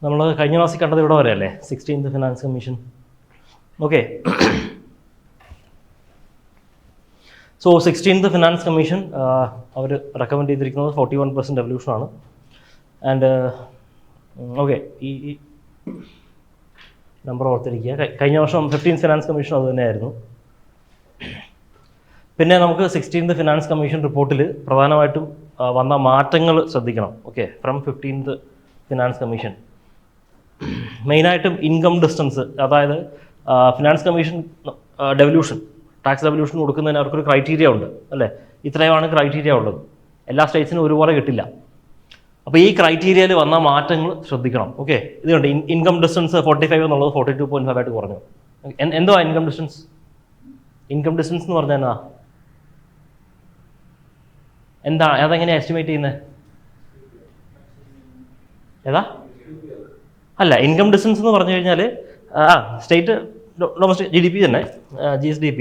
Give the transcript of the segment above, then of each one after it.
നമ്മൾ കഴിഞ്ഞ ക്ലാസ്സിൽ കണ്ടത് ഇവിടെ വരെ അല്ലേ, 16th finance commission. Okay, so 16th finance commission അവർ റെക്കമെൻഡ് ചെയ്തിരിക്കുന്നത് 41% ഡെവല്യൂഷനാണ്. ആൻഡ് ഓക്കെ, ഈ നമ്പർ ഓർത്തിരിക്കുക. കഴിഞ്ഞ വർഷം 15th ഫിനാൻസ് കമ്മീഷൻ അത് തന്നെയായിരുന്നു. പിന്നെ നമുക്ക് 16th ഫിനാൻസ് കമ്മീഷൻ റിപ്പോർട്ടിൽ പ്രധാനമായിട്ടും വന്ന മാറ്റങ്ങൾ ശ്രദ്ധിക്കണം. Okay, from 15th finance commission മെയിനായിട്ടും ഇൻകം ഡിസ്റ്റൻസ്, അതായത് finance commission devolution, tax devolution കൊടുക്കുന്നതിന് അവർക്കൊരു ക്രൈറ്റീരിയ ഉണ്ട് അല്ലേ. ഇത്രയുമാണ് ക്രൈറ്റീരിയ ഉള്ളത്, എല്ലാ സ്റ്റേറ്റ്സിനും ഒരുപോലെ കിട്ടില്ല. അപ്പോൾ ഈ ക്രൈറ്റീരിയയിൽ വന്ന മാറ്റങ്ങൾ ശ്രദ്ധിക്കണം. ഓക്കെ, ഇതുകൊണ്ട് ഇൻകം ഡിസ്റ്റൻസ് 45 എന്നുള്ളത് 42.5 ആയിട്ട് കുറഞ്ഞു. എന്തുവാ ഇൻകം ഡിസ്റ്റൻസ്? ഇൻകം ഡിസ്റ്റൻസ് എന്ന് പറഞ്ഞാൽ എന്താ, അതെങ്ങനെയാണ് എസ്റ്റിമേറ്റ് ചെയ്യുന്നത്? ഏതാ? അല്ല, ഇൻകം ഡിസ്റ്റൻസ് എന്ന് പറഞ്ഞു കഴിഞ്ഞാൽ സ്റ്റേറ്റ് ഡൊമസ്റ്റിക് GDP തന്നെ, GSDP.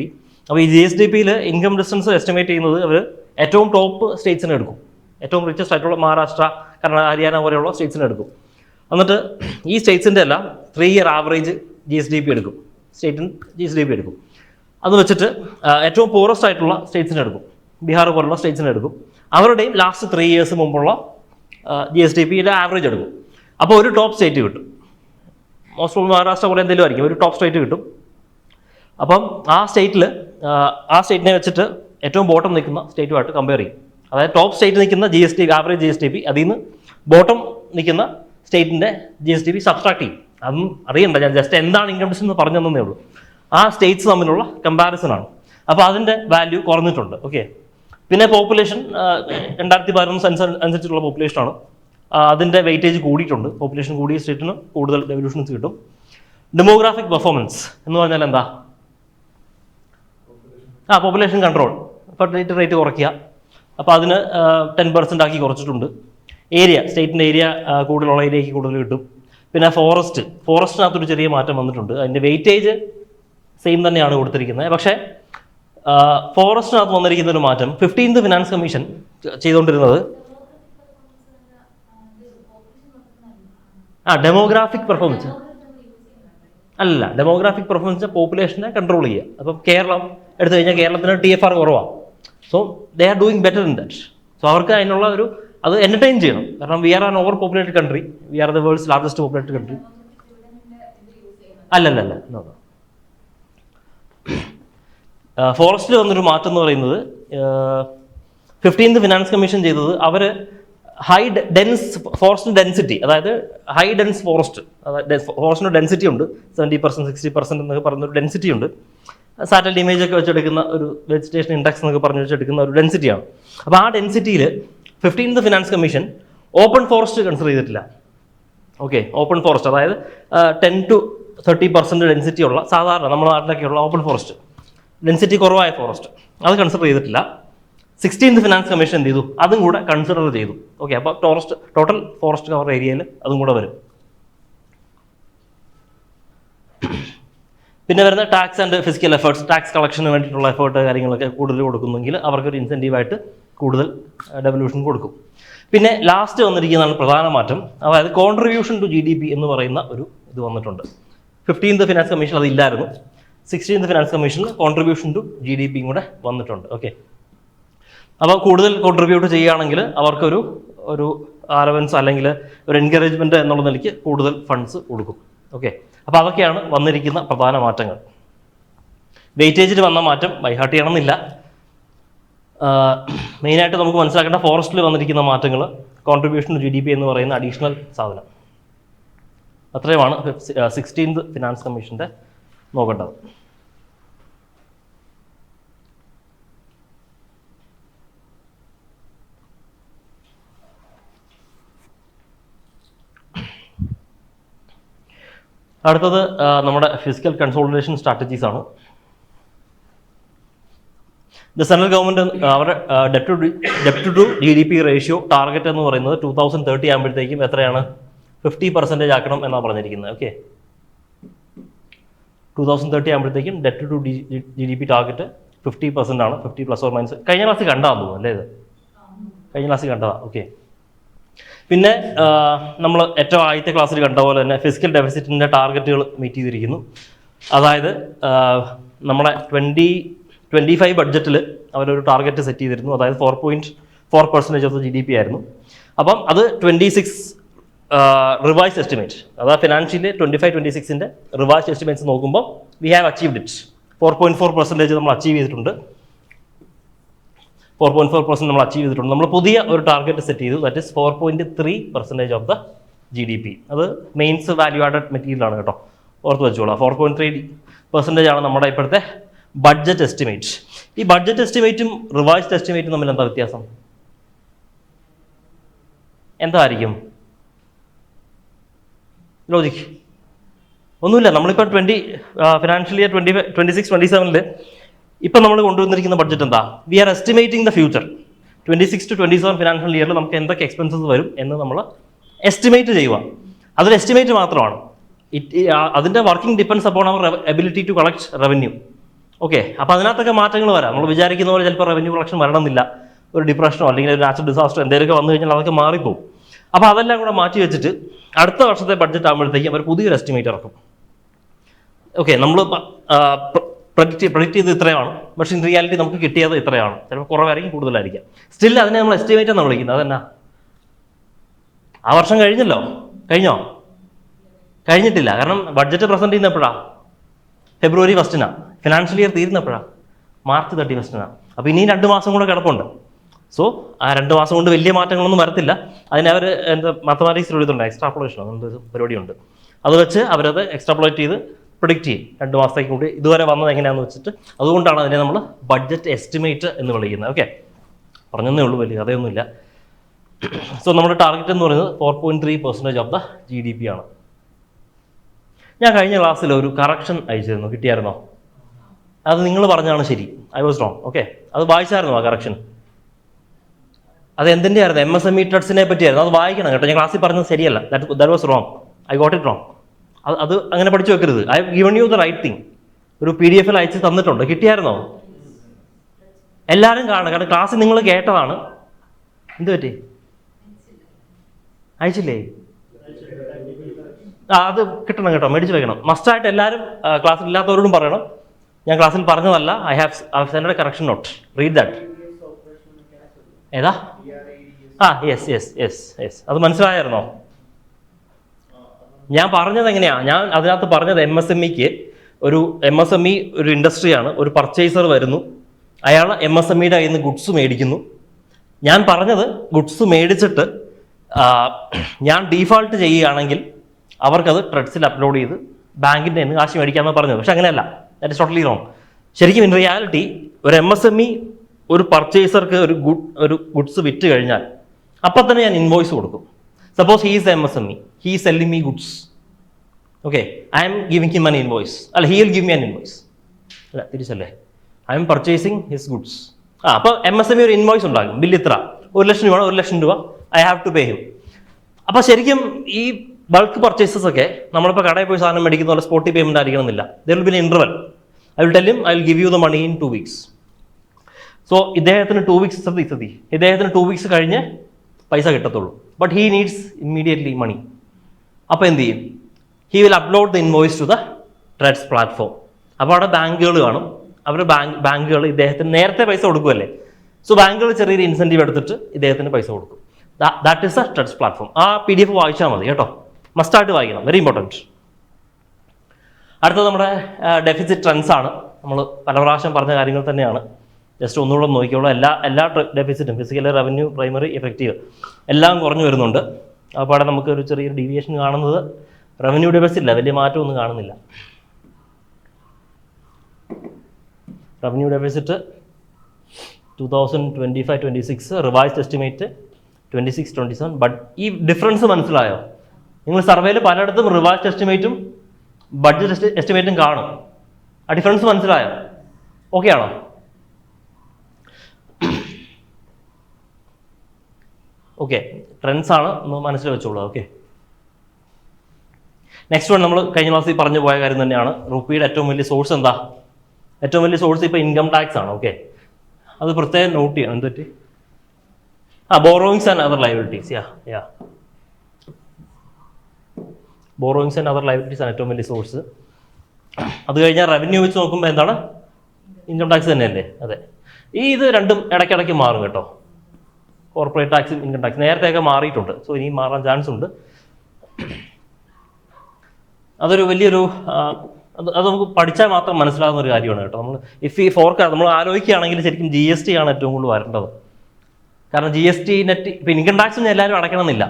അപ്പോൾ ഈ GSDPയിൽ ഇൻകം ഡിസ്റ്റൻസ് എസ്റ്റിമേറ്റ് ചെയ്യുന്നത് അവർ ഏറ്റവും ടോപ്പ് സ്റ്റേറ്റ്സിനെ എടുക്കും. ഏറ്റവും റിച്ചസ്റ്റ് ആയിട്ടുള്ള മഹാരാഷ്ട്ര, കർണാടക, ഹരിയാന പോലെയുള്ള സ്റ്റേറ്റ്സിനെ എടുക്കും. എന്നിട്ട് ഈ സ്റ്റേറ്റ്സിൻ്റെ എല്ലാം 3 ഇയർ ആവറേജ് GSDP എടുക്കും, സ്റ്റേറ്റിന് GSDP എടുക്കും. അത് വെച്ചിട്ട് ഏറ്റവും പോറസ്റ്റ് ആയിട്ടുള്ള സ്റ്റേറ്റ്സിനെ എടുക്കും, ബീഹാർ പോലുള്ള സ്റ്റേറ്റ്സിനെ എടുക്കും. അവരുടെയും ലാസ്റ്റ് 3 ഇയേഴ്സ് മുമ്പുള്ള GSDPയുടെ ആവറേജ് എടുക്കും. അപ്പോൾ ഒരു ടോപ്പ് സ്റ്റേറ്റ് കിട്ടും. മോസ്റ്റ് ഓഫ് മഹാരാഷ്ട്ര പോലെ എന്തെങ്കിലും ആയിരിക്കും, ഒരു ടോപ്പ് സ്റ്റേറ്റ് കിട്ടും. അപ്പം ആ സ്റ്റേറ്റിനെ വെച്ചിട്ട് ഏറ്റവും ബോട്ടം നിൽക്കുന്ന സ്റ്റേറ്റുമായിട്ട് കമ്പയർ ചെയ്യും. അതായത് ടോപ്പ് സ്റ്റേറ്റ് നിൽക്കുന്ന ആവറേജ് GSDP, അതിൽ നിന്ന് ബോട്ടം നിൽക്കുന്ന സ്റ്റേറ്റിൻ്റെ GSDP സബ്സ്ട്രാക്ട് ചെയ്യും. അതൊന്നും അറിയണ്ട, ഞാൻ ജസ്റ്റ് എന്താണ് ഇൻകം ഡിസ്റ്റൻസ് എന്ന് പറഞ്ഞു തന്നേ ഉള്ളൂ. ആ സ്റ്റേറ്റ്സ് തമ്മിലുള്ള കമ്പാരിസൺ ആണ്. അപ്പോൾ അതിൻ്റെ വാല്യൂ കുറഞ്ഞിട്ടുണ്ട്. ഓക്കെ, പിന്നെ പോപ്പുലേഷൻ 2011 സെൻസസ് അനുസരിച്ചുള്ള പോപ്പുലേഷനാണ്. അതിൻ്റെ വെയിറ്റേജ് കൂടിയിട്ടുണ്ട്. പോപ്പുലേഷൻ കൂടിയ സ്റ്റേറ്റിന് കൂടുതൽ ഡെവല്യൂഷൻസ് കിട്ടും. ഡെമോഗ്രാഫിക് പെർഫോമൻസ് എന്ന് പറഞ്ഞാൽ എന്താ? പോപ്പുലേഷൻ കൺട്രോൾ, ഫെർട്ടിലിറ്റി റേറ്റ് കുറയ്ക്കുക. അപ്പോൾ അതിന് 10% ആക്കി കുറച്ചിട്ടുണ്ട്. ഏരിയ, സ്റ്റേറ്റിൻ്റെ ഏരിയ കൂടുതലുള്ള ഏരിയയ്ക്ക് കൂടുതൽ കിട്ടും. പിന്നെ ഫോറസ്റ്റിനകത്തൊരു ചെറിയ മാറ്റം വന്നിട്ടുണ്ട്. അതിൻ്റെ വെയിറ്റേജ് സെയിം തന്നെയാണ് കൊടുത്തിരിക്കുന്നത്. പക്ഷേ ഫോറസ്റ്റിനകത്ത് വന്നിരിക്കുന്ന ഒരു മാറ്റം 15th ഫിനാൻസ് കമ്മീഷൻ ചെയ്തുകൊണ്ടിരുന്നത് ഡെമോഗ്രാഫിക് പെർഫോമൻസ് അല്ല. ഡെമോഗ്രാഫിക് പെർഫോമൻസ് പോപ്പുലേഷനെ കൺട്രോൾ ചെയ്യുക. അപ്പം കേരളം എടുത്തു കഴിഞ്ഞാൽ കേരളത്തിന് TFR കുറവാണ്. So they are doing better in that. So അവർക്ക് അതിനുള്ള അത് എൻ്റർടൈൻ ചെയ്യണം. കാരണം we are an over populated country, we are the world's largest populated country. അല്ലല്ല, ഫോറസ്റ്റിൽ വന്നൊരു മാറ്റം എന്ന് പറയുന്നത് 15th ഫിനാൻസ് കമ്മീഷൻ ചെയ്തത് അവർ ഫോറസ്റ്റ് ഡെൻസിറ്റി, അതായത് ഹൈ ഡെൻസ് ഫോറസ്റ്റ്, അതായത് ഫോറസ്റ്റിന് ഡെൻസിറ്റി ഉണ്ട്, 70% 60% എന്നൊക്കെ പറഞ്ഞൊരു ഡെൻസിറ്റി ഉണ്ട്. സാറ്റലൈറ്റ് ഇമേജ് ഒക്കെ വെച്ചെടുക്കുന്ന ഒരു വെജിറ്റേഷൻ ഇൻഡെക്സ് എന്നൊക്കെ പറഞ്ഞ് വെച്ചെടുക്കുന്ന ഒരു ഡെൻസിറ്റിയാണ്. അപ്പോൾ ആ ഡെൻസിറ്റിയിൽ 15th finance commission open forest consider ചെയ്തിട്ടില്ല. ഓക്കെ, ഓപ്പൺ ഫോറസ്റ്റ് അതായത് 10 to 30% ഡെൻസിറ്റി ഉള്ള സാധാരണ നമ്മുടെ നാട്ടിലൊക്കെയുള്ള ഓപ്പൺ ഫോറസ്റ്റ്, ഡെൻസിറ്റി കുറവായ ഫോറസ്റ്റ്, അത് കൺസിഡർ ചെയ്തിട്ടില്ല. 16th ഫിനാൻസ് കമ്മീഷൻ എന്ത് ചെയ്തു? അതും കൂടെ കൺസിഡർ ചെയ്തു. ഓക്കെ, അപ്പോൾ ടോട്ടൽ ഫോറസ്റ്റ് കവർ ഏരിയയിൽ അതും കൂടെ വരും. പിന്നെ വരുന്ന tax and fiscal efforts, tax കളക്ഷന് വേണ്ടിയിട്ടുള്ള എഫേർട്ട് കാര്യങ്ങളൊക്കെ കൂടുതൽ കൊടുക്കുന്നെങ്കിൽ അവർക്കൊരു ഇൻസെൻറ്റീവായിട്ട് കൂടുതൽ ഡെവല്യൂഷൻ കൊടുക്കും. പിന്നെ ലാസ്റ്റ് വന്നിരിക്കുന്നതാണ് പ്രധാന മാറ്റം, അതായത് കോൺട്രിബ്യൂഷൻ ടു GDP എന്ന് പറയുന്ന ഒരു ഇത് വന്നിട്ടുണ്ട്. 15th ഫിനാൻസ് കമ്മീഷൻ അതില്ലായിരുന്നു. 16th ഫിനാൻസ് കമ്മീഷനിൽ കോൺട്രിബ്യൂഷൻ ടു GDP കൂടെ വന്നിട്ടുണ്ട്. ഓക്കെ, അപ്പോൾ കൂടുതൽ കോൺട്രിബ്യൂട്ട് ചെയ്യുകയാണെങ്കിൽ അവർക്കൊരു അലവൻസ് അല്ലെങ്കിൽ ഒരു എൻകറേജ്മെൻറ്റ് എന്നുള്ള നിലയ്ക്ക് കൂടുതൽ ഫണ്ട്സ് കൊടുക്കും. ഓക്കെ, അപ്പോൾ അതൊക്കെയാണ് വന്നിരിക്കുന്ന പ്രധാന മാറ്റങ്ങൾ. വെയിറ്റേജിൽ വന്ന മാറ്റം ബൈഹാർട്ട് ചെയ്യണമെന്നില്ല. മെയിനായിട്ട് നമുക്ക് മനസ്സിലാക്കേണ്ട ഫോറസ്റ്റിൽ വന്നിരിക്കുന്ന മാറ്റങ്ങൾ, കോൺട്രിബ്യൂഷൻ ടു GDP എന്ന് പറയുന്ന അഡീഷണൽ സാധനം, അത്രയുമാണ് 16th ഫിനാൻസ് കമ്മീഷൻ്റെ നോക്കേണ്ടത്. അടുത്തത് നമ്മുടെ ഫിസിക്കൽ കൺസോളിഡേഷൻ സ്ട്രാറ്റജീസ് ആണ്. സെൻട്രൽ ഗവൺമെൻറ് അവരുടെ ഡെപ്റ്റ് ടു GDP റേഷ്യോ ടാർഗറ്റ് എന്ന് പറയുന്നത് 2030 ആകുമ്പോഴത്തേക്കും എത്രയാണ്? 50% ആക്കണം എന്നാണ് പറഞ്ഞിരിക്കുന്നത്. ഓക്കെ, 2030 ആകുമ്പോഴത്തേക്കും ഡെപ്റ്റ് ടു GDP ടാർഗറ്റ് 50% ആണ്. 50 ± കഴിഞ്ഞ ക്ലാസ്സിൽ കണ്ടാന്ന് തോന്നുന്നു അല്ലേ? ഇത് കഴിഞ്ഞ ക്ലാസ്സിൽ കണ്ടതാ. ഓക്കെ, പിന്നെ നമ്മൾ ഏറ്റവും ആദ്യത്തെ ക്ലാസ്സിൽ കണ്ട പോലെ തന്നെ ഫിസിക്കൽ ഡെഫിസിറ്റിൻ്റെ ടാർഗറ്റുകൾ മീറ്റ് ചെയ്തിരിക്കുന്നു. അതായത് നമ്മുടെ 2025 ബഡ്ജറ്റിൽ അവരൊരു ടാർഗറ്റ് സെറ്റ് ചെയ്തിരുന്നു. അതായത് 4.4% ഓഫ് GDP ആയിരുന്നു. അപ്പം അത് 26 റിവൈസ് എസ്റ്റിമേറ്റ്, അതായത് ഫിനാൻഷ്യലി 25-26ൻ്റെ റിവൈസ് എസ്റ്റിമേറ്റ്സ് നോക്കുമ്പോൾ വി ഹാവ് അച്ചീവ്ഡ് ഇറ്റ്. 4.4% നമ്മൾ അച്ചീവ് ചെയ്തിട്ടുണ്ട്. 4.4% നമ്മൾ അച്ചീവ് ചെയ്തിട്ടുണ്ട്. നമ്മൾ പുതിയ ഒരു ടാർഗറ്റ് സെറ്റ് ചെയ്തു, that is 4.3% of the GDP. അത് മെയിൻസ് വാല്യൂ ആഡഡ് മെറ്റീരിയലാണ് കേട്ടോ, ഓർത്ത് വെച്ചോളാം. 4.3% ആണ് നമ്മുടെ ഇപ്പോഴത്തെ ബഡ്ജറ്റ് എസ്റ്റിമേറ്റ്. ഈ ബഡ്ജറ്റ് എസ്റ്റിമേറ്റും റിവൈസ്ഡ് എസ്റ്റിമേറ്റും തമ്മിൽ എന്താ വ്യത്യാസം? എന്തായിരിക്കും ലോജിക്? ഒന്നുമില്ല. നമ്മളിപ്പോൾ ഫിനാൻഷ്യൽ ഇയർ 26-27 ഇപ്പം നമ്മൾ കൊണ്ടുവന്നിരിക്കുന്ന ബഡ്ജറ്റ് എന്താ? We are estimating the future. 26-27 financial ഇയറിൽ നമുക്ക് എന്തൊക്കെ എക്സ്പെൻസസ് വരും എന്ന് നമ്മൾ എസ്റ്റിമേറ്റ് ചെയ്യുക. അതൊരു എസ്റ്റിമേറ്റ് മാത്രമാണ്. അതിൻ്റെ working depends upon our ability to collect revenue. Okay, അപ്പോൾ അതിനകത്തൊക്കെ മാറ്റങ്ങൾ വരാം. നമ്മൾ വിചാരിക്കുന്ന പോലെ ചിലപ്പോൾ റവന്യൂ കളക്ഷൻ വരണമെന്നില്ല. ഒരു ഡിപ്രഷനോ അല്ലെങ്കിൽ ഒരു നാച്ചുറൽ ഡിസാസ്റ്റർ എന്തെങ്കിലുമൊക്കെ വന്നു കഴിഞ്ഞാൽ അതൊക്കെ മാറിപ്പോകും. അപ്പോൾ അതെല്ലാം കൂടെ മാറ്റി വെച്ചിട്ട് അടുത്ത വർഷത്തെ ബഡ്ജറ്റ് ആകുമ്പോഴത്തേക്കും അവർ പുതിയൊരു എസ്റ്റിമേറ്റ് ഇറക്കും. ഓക്കെ, നമ്മൾ പ്രഡിക്റ്റ് ചെയ്ത് ഇത്രയാണ്, പക്ഷേ ഇൻ റിയാലിറ്റി നമുക്ക് കിട്ടിയത് ഇത്രയാണ്. ചിലപ്പോൾ കുറവായിരിക്കും, കൂടുതലായിരിക്കാം. സ്റ്റിൽ അതിനെ നമ്മൾ എസ്റ്റിമേറ്റ് എന്ന് വിളിക്കുന്നത്. അതെന്നാ? ആ വർഷം കഴിഞ്ഞോ? കഴിഞ്ഞിട്ടില്ല. കാരണം ബഡ്ജറ്റ് പ്രസൻറ്റ് ചെയ്യുന്നപ്പോഴാണ് February 1 ഫിനാൻഷ്യൽ ഇയർ തീരുന്നപ്പോഴാണ് March 31. അപ്പോൾ ഇനിയും 2 മാസം കൂടെ കിടപ്പുണ്ട്. സോ ആ 2 മാസം കൊണ്ട് വലിയ മാറ്റങ്ങളൊന്നും വരത്തില്ല. അതിന് അവർ മാത്തമാറ്റിക്സിൽ എഴുതുന്നുണ്ട്, എക്സ്ട്രാപ്പുലേഷനോ എന്തൊരു പരിപാടിയുണ്ട്. അത് വെച്ച് അവരത് എക്സ്ട്രാപ്പുലേറ്റ് ചെയ്ത് പ്രിഡിക്റ്റ് ചെയ്യും 2 മാസത്തേക്ക് കൂടി ഇതുവരെ വന്നത് എങ്ങനെയാണെന്ന് വെച്ചിട്ട്. അതുകൊണ്ടാണ് അതിനെ നമ്മൾ ബഡ്ജറ്റ് എസ്റ്റിമേറ്റ് എന്ന് വിളിക്കുന്നത്. ഓക്കെ, പറഞ്ഞതേ ഉള്ളൂ, വലിയ കഥയൊന്നുമില്ല. സോ നമ്മുടെ ടാർഗറ്റ് എന്ന് പറയുന്നത് 4.3% ഓഫ് ദ GDP ആണ്. ഞാൻ കഴിഞ്ഞ ക്ലാസ്സിൽ ഒരു കറക്ഷൻ അയച്ചിരുന്നു, കിട്ടിയായിരുന്നോ? അത് നിങ്ങൾ പറഞ്ഞാണ് ശരി, ഐ വാസ് റോങ്. ഓക്കെ, അത് വായിച്ചായിരുന്നു ആ കറക്ഷൻ? അത് എന്തിൻ്റെ ആയിരുന്നു? MSME ട്രഡ്സിനെ പറ്റിയായിരുന്നു. അത് വായിക്കണം കേട്ടോ, ഞാൻ ക്ലാസ്സിൽ പറഞ്ഞത് ശരിയല്ല. That was wrong, I got it wrong. അത് അങ്ങനെ പഠിച്ചു വെക്കരുത്. I have given you the right thing. ഒരു PDF അയച്ച് തന്നിട്ടുണ്ട്, കിട്ടിയായിരുന്നോ? എല്ലാവരും കാണണം, കാരണം ക്ലാസ്സിൽ നിങ്ങൾ കേട്ടതാണ്. എന്ത് പറ്റി? അയച്ചില്ലേ? അത് കിട്ടണം കേട്ടോ, മേടിച്ച് വെക്കണം. മസ്റ്റായിട്ട് എല്ലാവരും ക്ലാസ്സിൽ ഇല്ലാത്തവരോടും പറയണം, ഞാൻ ക്ലാസ്സിൽ പറഞ്ഞതല്ല. I have send a correction note, read that. ഏതാ? യെസ്. അത് മനസ്സിലായിരുന്നോ? ഞാൻ പറഞ്ഞത് എങ്ങനെയാ? ഞാൻ അതിനകത്ത് പറഞ്ഞത് MSMEക്ക് ഒരു ഇൻഡസ്ട്രിയാണ്. ഒരു പർച്ചേസർ വരുന്നു, അയാൾ MSMEയുടെ കയ്യിൽ നിന്ന് ഗുഡ്സ് മേടിക്കുന്നു. ഞാൻ പറഞ്ഞത് ഗുഡ്സ് മേടിച്ചിട്ട് ഞാൻ ഡീഫാൾട്ട് ചെയ്യുകയാണെങ്കിൽ അവർക്കത് ട്രെഡ്സിൽ അപ്ലോഡ് ചെയ്ത് ബാങ്കിൻ്റെ നിന്ന് കാശ് മേടിക്കാമെന്ന് പറഞ്ഞത്. പക്ഷെ അങ്ങനെയല്ല, ദാറ്റ് ഇസ് ടോട്ടലി റോങ്. ശരിക്കും ഇൻ റിയാലിറ്റി ഒരു MSME ഒരു പർച്ചേസർക്ക് ഒരു ഗുഡ്സ് വിറ്റ് കഴിഞ്ഞാൽ അപ്പം തന്നെ ഞാൻ ഇൻവോയ്സ് കൊടുക്കും. Suppose he is MSME, he is selling me goods. Okay, I'm giving him an invoice. അല്ല, he will give me an invoice. അല്ല, തിരിച്ചല്ലേ? I'm purchasing his goods. അപ്പോൾ MSME ഒരു ഇൻവോയ്സ് ഉണ്ടാകും, ബില്ല് ഇത്ര, 1,00,000 രൂപ, 1,00,000 രൂപ I have to pay him. അപ്പോൾ ശരിക്കും ഈ ബൾക്ക് പർച്ചേസസ് ഒക്കെ നമ്മളിപ്പോൾ കടയിൽ പോയി സാധനം മേടിക്കുന്ന പോലെ സ്പോട്ടി പേയ്മെൻറ്റ് ആയിരിക്കണമെന്നില്ല. There will be an interval. I will tell him I will give you the money in 2 weeks. So ഇദ്ദേഹത്തിന് 2 weeks ഇദ്ദേഹത്തിന് 2 weeks കഴിഞ്ഞ് പൈസ കിട്ടത്തുള്ളൂ. But he needs immediately money. അപ്പോൾ എന്ത് ചെയ്യും? He will upload the invoice to the TReDS platform. അപ്പോൾ അവിടെ ബാങ്കുകൾ കാണും. അവർ ബാങ്കുകൾ ഇദ്ദേഹത്തിന് നേരത്തെ പൈസ കൊടുക്കുമല്ലേ. സോ ബാങ്കുകൾ ചെറിയൊരു ഇൻസെൻറ്റീവ് എടുത്തിട്ട് ഇദ്ദേഹത്തിന് പൈസ കൊടുക്കും. That is A ട്രെഡ്സ് platform. ആ PDF വായിച്ചാൽ മതി കേട്ടോ, മസ്റ്റായിട്ട് വായിക്കണം, വെരി ഇമ്പോർട്ടൻറ്റ്. അടുത്തത് നമ്മുടെ ഡെഫിസിറ്റ് ട്രെൻഡ്സ് ആണ്. നമ്മൾ പല പ്രാവശ്യം പറഞ്ഞ കാര്യങ്ങൾ തന്നെയാണ്. ജസ്റ്റ് ഒന്നുകൂടെ നോക്കിയോളൂ. എല്ലാ ഡെഫിസിറ്റും, ഫിസിക്കൽ, റവന്യൂ, പ്രൈമറി, എഫക്റ്റീവ് എല്ലാം കുറഞ്ഞു വരുന്നുണ്ട്. അപ്പോൾ അവിടെ നമുക്ക് ഒരു ചെറിയൊരു ഡീവിയേഷൻ കാണുന്നത് റവന്യൂ ഡെഫിസിറ്റില്ല, വലിയ മാറ്റമൊന്നും കാണുന്നില്ല. Revenue deficit 2025-26 revised estimate 26-27. But ഈ ഡിഫറൻസ് മനസ്സിലായോ? നിങ്ങൾ സർവേയിൽ പലയിടത്തും റിവൈസ്ഡ് എസ്റ്റിമേറ്റും ബഡ്ജറ്റ് എസ്റ്റിമേറ്റും കാണും. ആ ഡിഫറൻസ് മനസ്സിലായോ? ഓക്കെ ആണോ? ഓക്കെ, ട്രെൻഡ്സ് ആണ്, ഒന്ന് മനസ്സിൽ വെച്ചോളൂ. ഓക്കെ, നെക്സ്റ്റ് വൺ നമ്മൾ കഴിഞ്ഞ ക്ലാസ്സിൽ പറഞ്ഞു പോയ കാര്യം തന്നെയാണ്. റുപ്പിയുടെ ഏറ്റവും വലിയ സോഴ്സ് എന്താ? ഏറ്റവും വലിയ സോഴ്സ് ഇപ്പോൾ ഇൻകം ടാക്സ് ആണ്. ഓക്കെ, അത് പ്രത്യേകം നോട്ട് ചെയ്യണം. എന്തൊറ്റി? Borrowings and other liabilities. Borrowings and other liabilities ആണ് ഏറ്റവും വലിയ സോഴ്സ്. അത് കഴിഞ്ഞാൽ റവന്യൂ വെച്ച് നോക്കുമ്പോൾ എന്താണ്, ഇൻകം ടാക്സ് തന്നെയല്ലേ? അതെ. ഇത് രണ്ടും ഇടയ്ക്കിടയ്ക്ക് മാറും കേട്ടോ. കോർപ്പറേറ്റ് ടാക്സും ഇൻകം ടാക്സ് നേരത്തെയൊക്കെ മാറിയിട്ടുണ്ട്, സോ ഇനിയും മാറാൻ ചാൻസ് ഉണ്ട്. അതൊരു വലിയൊരു അത് നമുക്ക് പഠിച്ചാൽ മാത്രം മനസ്സിലാകുന്ന ഒരു കാര്യമാണ് കേട്ടോ. നമ്മൾ നമ്മൾ ആലോചിക്കുകയാണെങ്കിൽ ശരിക്കും GST ആണ് ഏറ്റവും കൂടുതൽ വരേണ്ടത്. കാരണം GST നെറ്റ് ഇപ്പം ഇൻകം ടാക്സ് എല്ലാവരും അടയ്ക്കണമെന്നില്ല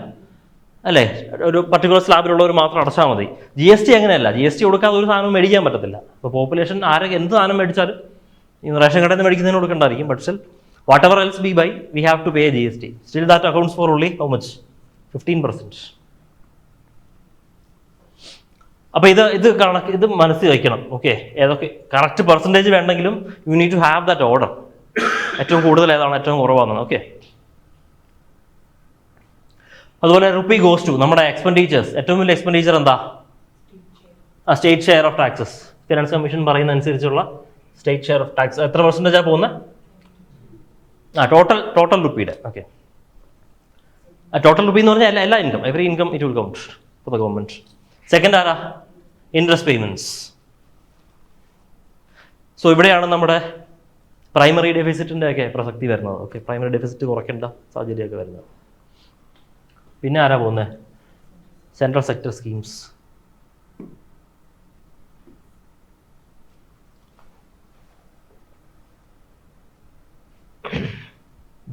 അല്ലേ, ഒരു പർട്ടിക്കുലർ സ്ലാബിലുള്ളവർ മാത്രം അടച്ചാൽ മതി. GST അങ്ങനെയല്ല, GST കൊടുക്കാതെ ഒരു സാധനം മേടിക്കാൻ പറ്റത്തില്ല. ഇപ്പോൾ പോപ്പുലേഷൻ ആരൊക്കെ എന്ത് സാധനം മേടിച്ചാലും റേഷൻ കടയിൽ നിന്ന് മേടിക്കുന്നതിന് കൊടുക്കേണ്ടായിരിക്കും. But still whatever else be buy we have to pay GST. Still that accounts for only how much 15%. അപ്പോൾ ഇത് മനസ്സിൽ വയ്ക്കണം. ഓക്കെ, ഏതൊക്കെ കറക്റ്റ് പെർസെൻറ്റേജ് വേണ്ടെങ്കിലും you need to have that order. ഏറ്റവും കൂടുതൽ ഏതാണ്, ഏറ്റവും കുറവാണെന്ന്. ഓക്കെ, അതുപോലെ റുപ്പി ഗോസ് ടു നമ്മുടെ എക്സ്പെൻഡിച്ചേഴ്സ്. ഏറ്റവും വലിയ എക്സ്പെൻഡിച്ചർ എന്താ? State share of taxes. Finance commission പറയുന്ന അനുസരിച്ചുള്ള സ്റ്റേറ്റ് ഷെയർ ഓഫ് ടാക്സ് എത്ര പെർസെൻറ്റേജാണ് പോകുന്നത്? ടോട്ടൽ റുപ്പിയുടെ. ഓക്കെ, ടോട്ടൽ റുപ്പി എന്ന് പറഞ്ഞാൽ എല്ലാ income, every income it will count for the government. Second ആരാ? Interest payments. സോ ഇവിടെയാണ് നമ്മുടെ പ്രൈമറി ഡെഫിസിറ്റിൻ്റെ ഒക്കെ പ്രസക്തി വരുന്നത്. ഓക്കെ, പ്രൈമറി ഡെഫിസിറ്റ് കുറയ്ക്കേണ്ട സാഹചര്യമൊക്കെ വരുന്നത്. പിന്നെ ആരാ പോകുന്നത്? Central sector schemes.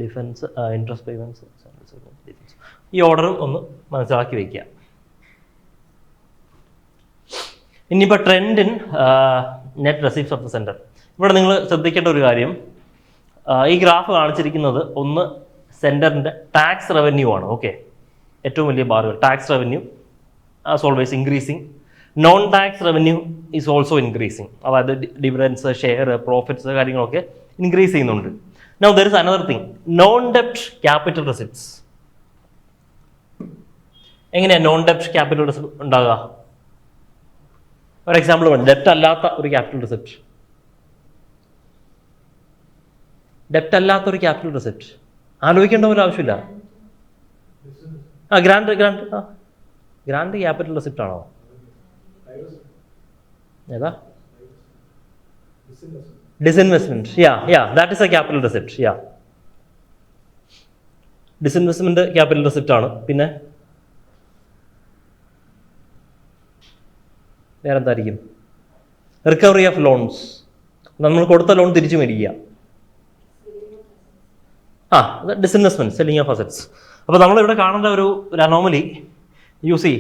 Defence, interest payments, defence. ഈ ഓർഡറും ഒന്ന് മനസ്സിലാക്കി വയ്ക്കുക. ഇനിയിപ്പോൾ trend in net receipts of the centre. ഇവിടെ നിങ്ങൾ ശ്രദ്ധിക്കേണ്ട ഒരു കാര്യം, ഈ ഗ്രാഫ് കാണിച്ചിരിക്കുന്നത് ഒന്ന് സെൻറ്ററിൻ്റെ ടാക്സ് റവന്യൂ ആണ്. ഓക്കെ, ഏറ്റവും വലിയ ബാറുകൾ tax revenue as always increasing. Non tax revenue is also increasing. അതായത് ഡിവിഡൻസ്, ഷെയർ, പ്രോഫിറ്റ്സ് കാര്യങ്ങളൊക്കെ ഇൻക്രീസ് ചെയ്യുന്നുണ്ട്. Now there is another thing, non ഡെപ്റ്റ് ക്യാപിറ്റൽ റെസിപ്റ്റ്സ്. എങ്ങനെയാണ് നോൺ ഡെപ്റ്റ് ക്യാപിറ്റൽ റെസിപ്റ്റ് ഉണ്ടാകുക? ഒരു എക്സാമ്പിൾ വേണം, ഡെപ്റ്റ് അല്ലാത്ത ഒരു ക്യാപിറ്റൽ റെസിപ്റ്റ്. ഡെപ്റ്റ് അല്ലാത്ത ഒരു ക്യാപിറ്റൽ റെസിപ്റ്റ് ആലോചിക്കേണ്ട ഒരു ആവശ്യമില്ല. ഗ്രാൻഡ് ക്യാപിറ്റൽ റെസിപ്റ്റ് ആണോ? ഏതാ? Disinvestment. That is A capital receipt. Disinvestment capital receipt ആണ്. പിന്നെ വേറെന്തായിരിക്കും? Recovery of loans. നമ്മൾ കൊടുത്ത ലോൺ തിരിച്ചു മേടിക്കുക. Disinvestment, selling of assets. അപ്പോൾ നമ്മളിവിടെ കാണേണ്ട ഒരു അനോമലി യൂസ്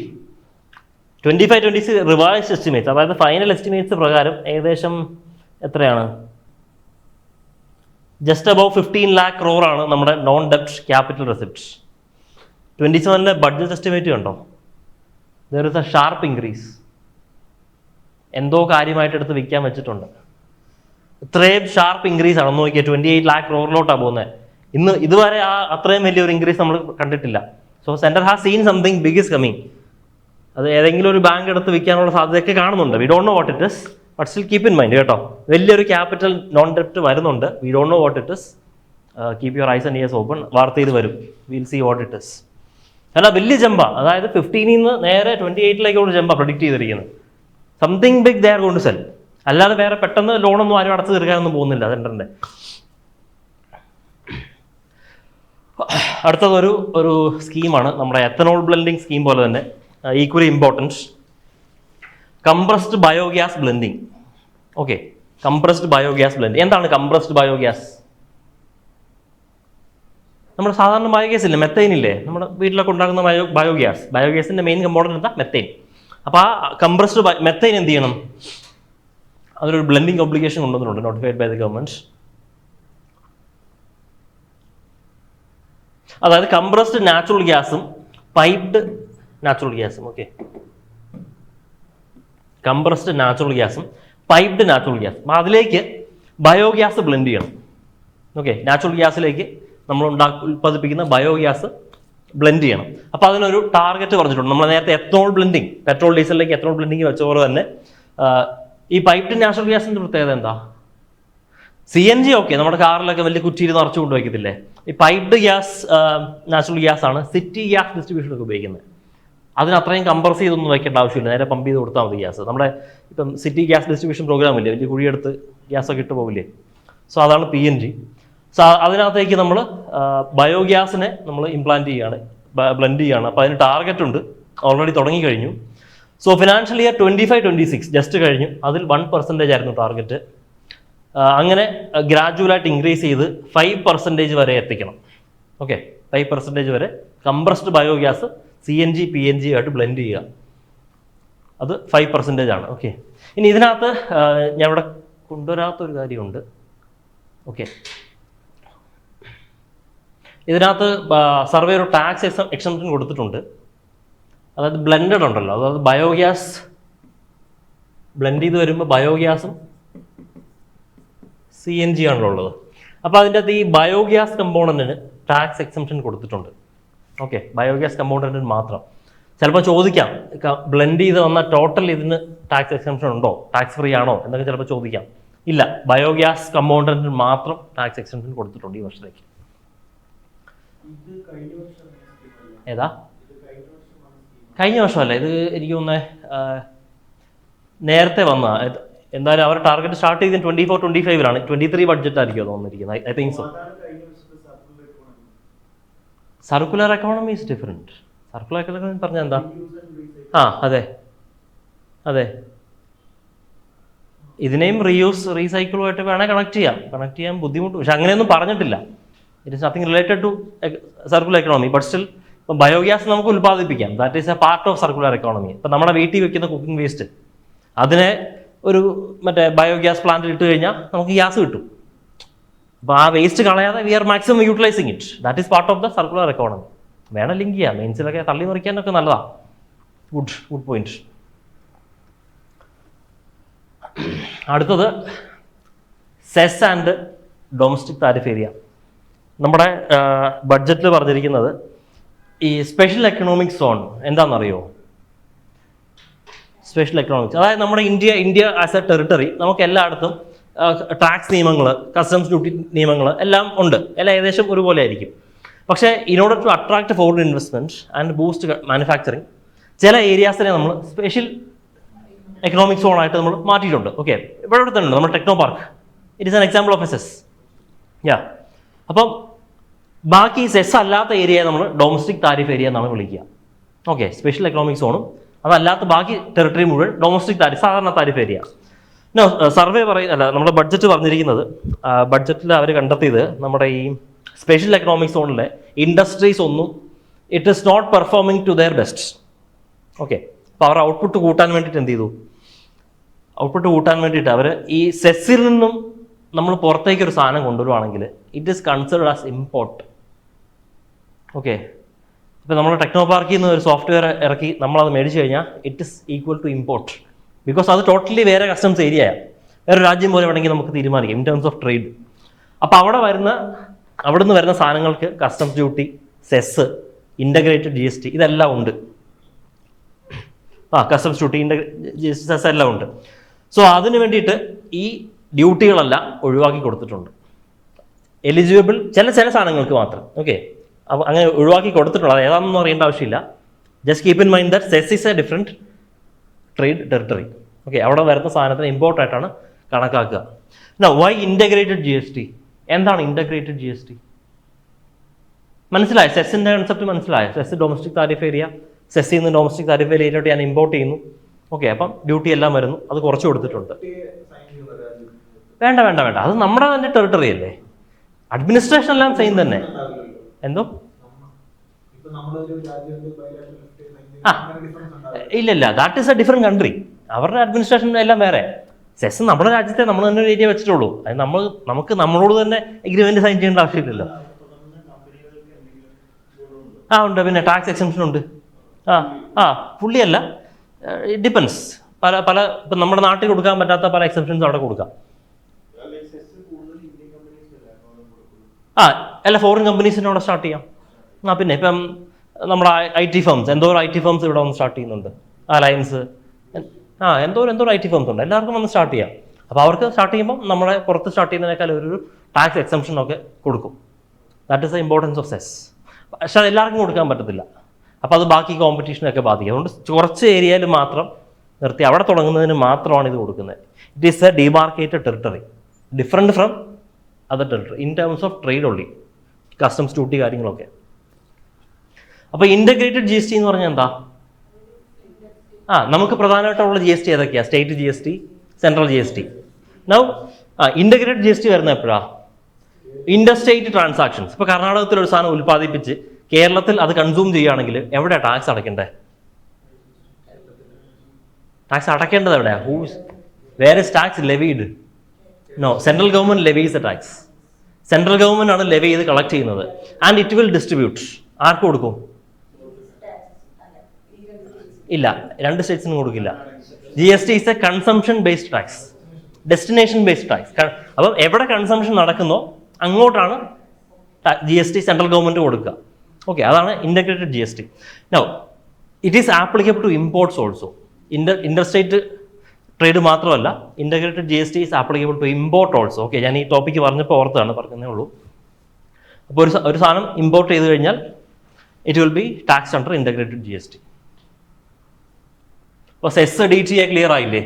25-26 റിവൈസ്ഡ് എസ്റ്റിമേറ്റ്സ്, അതായത് ഫൈനൽ എസ്റ്റിമേറ്റ്സ് പ്രകാരം ഏകദേശം എത്രയാണ്? ജസ്റ്റ് അബൌവ് 15 lakh crore ആണ് നമ്മുടെ നോൺ ഡെപ്റ്റ് ക്യാപിറ്റൽ റെസിപ്റ്റ്. 27 ബഡ്ജറ്റ് എസ്റ്റിമേറ്റ് കണ്ടോ? There is a sharp increase. എന്തോ കാര്യമായിട്ട് എടുത്ത് വിൽക്കാൻ വെച്ചിട്ടുണ്ട്. ഇത്രയും ഷാർപ്പ് ഇൻക്രീസ് ആണ്. നോക്കിയാൽ 28 lakh crore പോകുന്നത്. ഇതുവരെ അത്രയും വലിയൊരു ഇൻക്രീസ് നമ്മൾ കണ്ടിട്ടില്ല. So centre has seen something big is coming. അത് ഏതെങ്കിലും ഒരു ബാങ്ക് എടുത്ത് വിൽക്കാനുള്ള സാധ്യതയൊക്കെ കാണുന്നുണ്ട്. We don't know what it is, but still keep in mind കേട്ടോ. വലിയൊരു ക്യാപിറ്റൽ നോൺ ഡെപ്റ്റ് വരുന്നുണ്ട്. We don't know what it is. Keep your eyes and ears open. വാർത്ത ചെയ്ത് വരും. Will see what it is. അല്ല, വലിയ ജമ്പ, അതായത് 15 നിന്ന് നേരെ 28 ജമ്പ പ്രൊഡിക്റ്റ് ചെയ്തിരിക്കുന്നത്. Something big they are going to sell. അല്ലാതെ വേറെ പെട്ടെന്ന് ലോണൊന്നും ആരും അടച്ചു തീർക്കാനൊന്നും പോകുന്നില്ല സെൻറ്ററിൻ്റെ. അടുത്തത് ഒരു സ്കീമാണ് നമ്മുടെ എത്തനോൾ ബ്ലെൻഡിങ് സ്കീം പോലെ തന്നെ equally important, compressed biogas blending. Okay, compressed biogas blending. എന്താണ് കംപ്രസ്ഡ് ബയോഗ്യാസ്? നമ്മുടെ സാധാരണ ബയോഗ്യാസ് ഇല്ലേ, മെത്തൈൻ ഇല്ലേ, നമ്മുടെ വീട്ടിലൊക്കെ ഉണ്ടാക്കുന്ന ബയോഗ്യാസിൻ്റെ മെയിൻ കമ്പോണൻറ്റ് എന്താ? മെത്തൈൻ. അപ്പോൾ ആ കംപ്രസ്ഡ് മെത്തൈൻ എന്ത് ചെയ്യണം? അതിലൊരു ബ്ലെൻഡിങ് ഒബ്ലിഗേഷൻ കൊണ്ടുവന്നിട്ടുണ്ട്, നോട്ടിഫൈഡ് ബൈ ദ ഗവൺമെൻറ്. അതായത് കംപ്രസ്ഡ് നാച്ചുറൽ ഗ്യാസും പൈപ്ഡ് നാച്ചുറൽ ഗ്യാസും. ഓക്കെ, കംപ്രസ്ഡ് നാച്ചുറൽ ഗ്യാസും പൈപ്ഡ് നാച്ചുറൽ ഗ്യാസ്. അപ്പോൾ അതിലേക്ക് ബയോഗ്യാസ് ബ്ലെൻഡ് ചെയ്യണം. ഓക്കെ, നാച്ചുറൽ ഗ്യാസിലേക്ക് നമ്മൾ ഉൽപ്പാദിപ്പിക്കുന്ന ബയോഗ്യാസ് ബ്ലെൻഡ് ചെയ്യണം. അപ്പോൾ അതിനൊരു ടാർഗറ്റ് പറഞ്ഞിട്ടുണ്ട്. നമ്മൾ നേരത്തെ എത്തനോൾ ബ്ലെൻഡിങ്, പെട്രോൾ ഡീസലിലേക്ക് എത്തനോൾ ബ്ലെൻഡിങ് വെച്ച പോലെ തന്നെ ഈ പൈപ്ഡ് നാച്ചുറൽ ഗ്യാസിൻ്റെ പ്രത്യേകത എന്താ? CNG ഓക്കെ, നമ്മുടെ കാറിലൊക്കെ വലിയ കുറ്റിയിൽ നിറച്ചു കൊണ്ട് വയ്ക്കത്തില്ലേ? ഈ പൈപ്ഡ് ഗ്യാസ് നാച്ചുറൽ ഗ്യാസ് ആണ് സിറ്റി ഗ്യാസ് ഡിസ്ട്രിബ്യൂഷനൊക്കെ ഉപയോഗിക്കുന്നത്. അതിന് അത്രയും കംപ്രസ് ചെയ്തൊന്നും വയ്ക്കേണ്ട ആവശ്യമില്ല, നേരെ പമ്പ് ചെയ്ത് കൊടുത്താൽ മതി ഗ്യാസ്. നമ്മുടെ ഇപ്പം സിറ്റി ഗ്യാസ് ഡിസ്ട്രിബ്യൂഷൻ പ്രോഗ്രാം ഇല്ലേ, വലിയ കുഴിയെടുത്ത് ഗ്യാസൊക്കെ ഇട്ട് പോകില്ലേ, സോ അതാണ് PNG. സോ അതിനകത്തേക്ക് നമ്മൾ ബയോഗ്യാസിനെ നമ്മൾ ഇംപ്ലാന്റ് ചെയ്യുകയാണ്, ബ്ലെൻഡ് ചെയ്യുകയാണ്. അപ്പോൾ അതിന് ടാർഗറ്റ് ഉണ്ട്, ഓൾറെഡി തുടങ്ങിക്കഴിഞ്ഞു. സോ ഫിനാൻഷ്യൽ ഇയർ 25-26 ജസ്റ്റ് കഴിഞ്ഞു, അതിൽ 1% ആയിരുന്നു ടാർഗറ്റ്. അങ്ങനെ ഗ്രാജുവലായിട്ട് ഇൻക്രീസ് ചെയ്ത് 5% വരെ എത്തിക്കണം. ഓക്കെ, 5% വരെ കംപ്രസ്ഡ് ബയോഗ്യാസ് CNG PNG ആയിട്ട് ബ്ലെൻഡ് ചെയ്യുക, അത് 5% ആണ്. ഓക്കെ, ഇനി ഇതിനകത്ത് ഞാൻ ഇവിടെ കൊണ്ടുവരാത്തൊരു കാര്യമുണ്ട്. ഓക്കെ, ഇതിനകത്ത് സർവേ ഒരു ടാക്സ് എക്സംപ്ഷൻ കൊടുത്തിട്ടുണ്ട്. അതായത് ബ്ലെൻഡഡ് ഉണ്ടല്ലോ, അതായത് ബയോഗ്യാസ് ബ്ലെൻഡ് ചെയ്ത് വരുമ്പോൾ ബയോഗ്യാസും CNG ആണല്ലോ ഉള്ളത്. അപ്പോൾ അതിൻ്റെ അകത്ത് ഈ ബയോഗ്യാസ് കമ്പോണൻറ്റിന് ടാക്സ് എക്സംപ്ഷൻ കൊടുത്തിട്ടുണ്ട്. ഓക്കെ, ബയോഗ്യാസ് കമ്പോണൻറ്റിന് മാത്രം. ചിലപ്പോൾ ചോദിക്കാം, ബ്ലെൻഡ് ചെയ്ത് വന്ന ടോട്ടൽ ഇതിന് ടാക്സ് എക്സംപ്ഷൻ ഉണ്ടോ, ടാക്സ് ഫ്രീ ആണോ എന്നൊക്കെ ചിലപ്പോൾ ചോദിക്കാം. ഇല്ല, ബയോഗ്യാസ് കമ്പോണൻറ്റിന് മാത്രം ടാക്സ് എക്സംപ്ഷൻ കൊടുത്തിട്ടുണ്ട് ഈ വർഷത്തേക്ക്. ഏതാ? കഴിഞ്ഞ വർഷമല്ല, ഇത് എനിക്ക് തോന്നുന്നത് നേരത്തെ വന്ന. എന്തായാലും അവർ ടാർഗറ്റ് സ്റ്റാർട്ട് ചെയ്ത് 24-25 23 ബഡ്ജറ്റ് ആയിരിക്കും തോന്നിയിരിക്കുന്നത്. I think so. Circular economy is different. Circular economy പറഞ്ഞാൽ എന്താ? അതെ അതെ, ഇതിനെയും റീയൂസ് റീസൈക്കിളുമായിട്ട് വേണേൽ കണക്ട് ചെയ്യാൻ ബുദ്ധിമുട്ട്, പക്ഷെ അങ്ങനെയൊന്നും പറഞ്ഞിട്ടില്ല. It is nothing related to circular economy. But still ഇപ്പം ബയോഗ്യാസ് നമുക്ക് ഉൽപ്പാദിപ്പിക്കാം, that is a part of circular economy. ഇപ്പം നമ്മുടെ വീട്ടിൽ വെക്കുന്ന കുക്കിംഗ് വേസ്റ്റ് അതിനെ ഒരു മറ്റേ ബയോഗ്യാസ് പ്ലാന്റിൽ ഇട്ട് കഴിഞ്ഞാൽ നമുക്ക് ഗ്യാസ് കിട്ടും. അപ്പോൾ ആ വേസ്റ്റ് കളയാതെ we are maximum utilising it. That is part of the circular economy. വേണം ലിങ്ക് ചെയ്യാം, മെയിൻസിലൊക്കെ തള്ളി മറിക്കാനൊക്കെ നല്ലതാണ്. Good point. അടുത്തത് cess and domestic tariff area. നമ്മുടെ ബഡ്ജറ്റിൽ പറഞ്ഞിരിക്കുന്നത് ഈ സ്പെഷ്യൽ എക്കണോമിക് സോൺ എന്താണെന്നറിയോ? സ്പെഷ്യൽ എക്കണോമിക്സ്, അതായത് നമ്മുടെ ഇന്ത്യ ആസ് എ ടെറിട്ടറി നമുക്ക് എല്ലായിടത്തും ടാക്സ് നിയമങ്ങൾ, കസ്റ്റംസ് ഡ്യൂട്ടി നിയമങ്ങൾ എല്ലാം ഉണ്ട്, എല്ലാം ഏകദേശം ഒരുപോലെ ആയിരിക്കും. പക്ഷേ in order to attract foreign investment and boost manufacturing, ചില ഏരിയാസിനെ നമ്മൾ സ്പെഷ്യൽ എക്കണോമിക് സോൺ ആയിട്ട് നമ്മൾ മാറ്റിയിട്ടുണ്ട്. ഓക്കെ, ഇവിടെ തന്നെ ഉണ്ട് നമ്മുടെ techno park. It is an example of A cess. അപ്പം ബാക്കി സെസ് അല്ലാത്ത ഏരിയയെ നമ്മൾ ഡൊമസ്റ്റിക് താരിഫ് ഏരിയ എന്നാണ് വിളിക്കുക. ഓക്കെ, സ്പെഷ്യൽ എക്കണോമിക് സോണും അതല്ലാത്ത ബാക്കി ടെറിട്ടറി മുഴുവൻ ഡൊമസ്റ്റിക് താരിഫ്, സാധാരണ താരിഫ് ഏരിയ. സർവേ നമ്മുടെ ബഡ്ജറ്റ് പറഞ്ഞിരിക്കുന്നത്, ബഡ്ജറ്റിൽ അവർ കണ്ടെത്തിയത് നമ്മുടെ ഈ സ്പെഷ്യൽ എക്കണോമിക് സോണിലെ ഇൻഡസ്ട്രീസ് ഒന്നും it is not performing to their best. Okay, അപ്പോൾ അവർ ഔട്ട്പുട്ട് കൂട്ടാൻ വേണ്ടിയിട്ട് എന്ത് ചെയ്തു? ഔട്ട്പുട്ട് കൂട്ടാൻ വേണ്ടിയിട്ട് അവർ ഈ സെസ്സിൽ നിന്നും നമ്മൾ പുറത്തേക്ക് ഒരു സാധനം കൊണ്ടുവരുവാണെങ്കിൽ it is considered as import. Okay, ഇപ്പോൾ നമ്മൾ ടെക്നോ പാർക്കിൽ നിന്ന് ഒരു സോഫ്റ്റ്വെയർ ഇറക്കി നമ്മളത് മേടിച്ചു കഴിഞ്ഞാൽ it is equal to import. Because അത് ടോട്ടലി വേറെ കസ്റ്റംസ് ഏരിയയാണ്, വേറെ രാജ്യം പോലെ വേണമെങ്കിൽ നമുക്ക് തീരുമാനിക്കാം ഇൻ ടേംസ് ഓഫ് ട്രേഡ്. അപ്പോൾ അവിടെ നിന്ന് വരുന്ന സാധനങ്ങൾക്ക് customs duty, cess, integrated GST ഇതെല്ലാം ഉണ്ട്. കസ്റ്റംസ് ഡ്യൂട്ടി, GST, സെസ് എല്ലാം ഉണ്ട്. സോ അതിന് വേണ്ടിയിട്ട് ഈ ഡ്യൂട്ടികളെല്ലാം ഒഴിവാക്കി കൊടുത്തിട്ടുണ്ട്. എലിജിബിൾ ചില സാധനങ്ങൾക്ക് മാത്രം. ഓക്കെ, അപ്പോൾ അങ്ങനെ ഒഴിവാക്കി കൊടുത്തിട്ടുള്ളത്, അത് ഏതാണെന്ന് അറിയേണ്ട ആവശ്യമില്ല. Just keep in mind that SEZ is a different trade territory. Okay, അവിടെ വരുന്ന സാധനത്തിന് ഇമ്പോർട്ടായിട്ടാണ് കണക്കാക്കുക. Why integrated GST? എന്താണ് ഇൻ്റഗ്രേറ്റഡ് GST? മനസ്സിലായോ? സെസ്സിൻ്റെ കൺസെപ്റ്റ് മനസ്സിലായോ? സെസ് ഡൊമസ്റ്റിക് താരിഫ് ഏരിയ, സെസ്സിൽ നിന്ന് ഡൊമസ്റ്റിക് താരിഫ് ഏരിയയിലോട്ട് ഞാൻ ഇമ്പോർട്ട് ചെയ്യുന്നു. ഓക്കെ, അപ്പം ഡ്യൂട്ടി എല്ലാം വരുന്നു, അത് കുറച്ച് കൊടുത്തിട്ടുണ്ട്. വേണ്ട, അത് നമ്മുടെ തന്നെ ടെറിട്ടറി അല്ലേ, അഡ്മിനിസ്ട്രേഷൻ എല്ലാം സെയിം തന്നെ. എന്തോ ഇല്ല, that is a different country. അവരുടെ അഡ്മിനിസ്ട്രേഷൻ എല്ലാം വേറെ. സെസ് നമ്മുടെ രാജ്യത്തെ നമ്മൾ തന്നെ ഒരു ഏരിയ വെച്ചിട്ടുള്ളൂ. അത് നമുക്ക് നമ്മളോട് തന്നെ എഗ്രിമെന്റ് സൈൻ ചെയ്യേണ്ട ആവശ്യമില്ലല്ലോ. ഉണ്ട്, പിന്നെ ടാക്സ് എക്സംപ്ഷൻ ഉണ്ട്. ഫുള്ളി അല്ല, ഇറ്റ് ഡിപ്പെൻസ്. പല ഇപ്പം നമ്മുടെ നാട്ടിൽ കൊടുക്കാൻ പറ്റാത്ത പല എക്സംപ്ഷൻസ് അവിടെ കൊടുക്കാം. അല്ല, ഫോറിൻ കമ്പനീസിനെ അവിടെ സ്റ്റാർട്ട് ചെയ്യാം. പിന്നെ ഇപ്പം നമ്മുടെ IT ഫേംസ്, എന്തോരം IT ഫേംസ് ഇവിടെ വന്ന് സ്റ്റാർട്ട് ചെയ്യുന്നുണ്ട്. അലയൻസ്, എന്തോരം IT ഫേംസ് ഉണ്ട്, എല്ലാവർക്കും വന്ന് സ്റ്റാർട്ട് ചെയ്യാം. അപ്പോൾ അവർക്ക് സ്റ്റാർട്ട് ചെയ്യുമ്പോൾ നമ്മളെ പുറത്ത് സ്റ്റാർട്ട് ചെയ്യുന്നതിനേക്കാൾ ഒരു ടാക്സ് എക്സംപ്ഷൻ ഒക്കെ കൊടുക്കും. That is the importance of cess. പക്ഷെ അത് എല്ലാവർക്കും കൊടുക്കാൻ പറ്റത്തില്ല. അപ്പോൾ അത് ബാക്കി കോമ്പറ്റീഷനൊക്കെ ബാധിക്കും. അതുകൊണ്ട് കുറച്ച് ഏരിയയിൽ മാത്രം നിർത്തി അവിടെ തുടങ്ങുന്നതിന് മാത്രമാണ് ഇത് കൊടുക്കുന്നത്. It is a demarcated territory different from other territory in terms of trade only, customs duty കാര്യങ്ങളൊക്കെ. അപ്പോൾ ഇൻ്റഗ്രേറ്റഡ് ജി എസ് ടി എന്ന് പറഞ്ഞാൽ എന്താ? നമുക്ക് പ്രധാനമായിട്ടുള്ള ജി എസ് ടി ഏതൊക്കെയാണ്? State G S T, central G S T. Now integrated G S T വരുന്ന എപ്പോഴാണ്? Interstate transactions. ഇപ്പോൾ കർണാടകത്തിൽ ഒരു സാധനം ഉൽപ്പാദിപ്പിച്ച് കേരളത്തിൽ അത് കൺസ്യൂം ചെയ്യുകയാണെങ്കിൽ എവിടെയാണ് ടാക്സ് അടയ്ക്കേണ്ടത്? ടാക്സ് അടയ്ക്കേണ്ടത് എവിടെയാണ്? Where is tax levied? No, central government levies a tax. Central government ആണ് ലെവി ചെയ്ത് കളക്ട് ചെയ്യുന്നത്. And it will distribute. ആർക്ക് കൊടുക്കും? ഇല്ല, 2 സ്റ്റേറ്റ്സിനും കൊടുക്കില്ല. G S T is a consumption based tax, destination based tax. അപ്പം എവിടെ കൺസംഷൻ നടക്കുന്നോ അങ്ങോട്ടാണ് G S T central government കൊടുക്കുക. ഓക്കെ, അതാണ് integrated G S T. Now it is applicable to imports also. Interstate trade മാത്രമല്ല, integrated G S T is applicable to import also. Okay, ഞാൻ ഈ topic പറഞ്ഞപ്പോൾ ഓർത്താണ്, പറഞ്ഞതേ ഉള്ളൂ. അപ്പോൾ ഒരു സാധനം ഇമ്പോർട്ട് ചെയ്ത് കഴിഞ്ഞാൽ it will be tax under integrated G S T. അപ്പോൾ cess D T A clear ആയില്ലേ?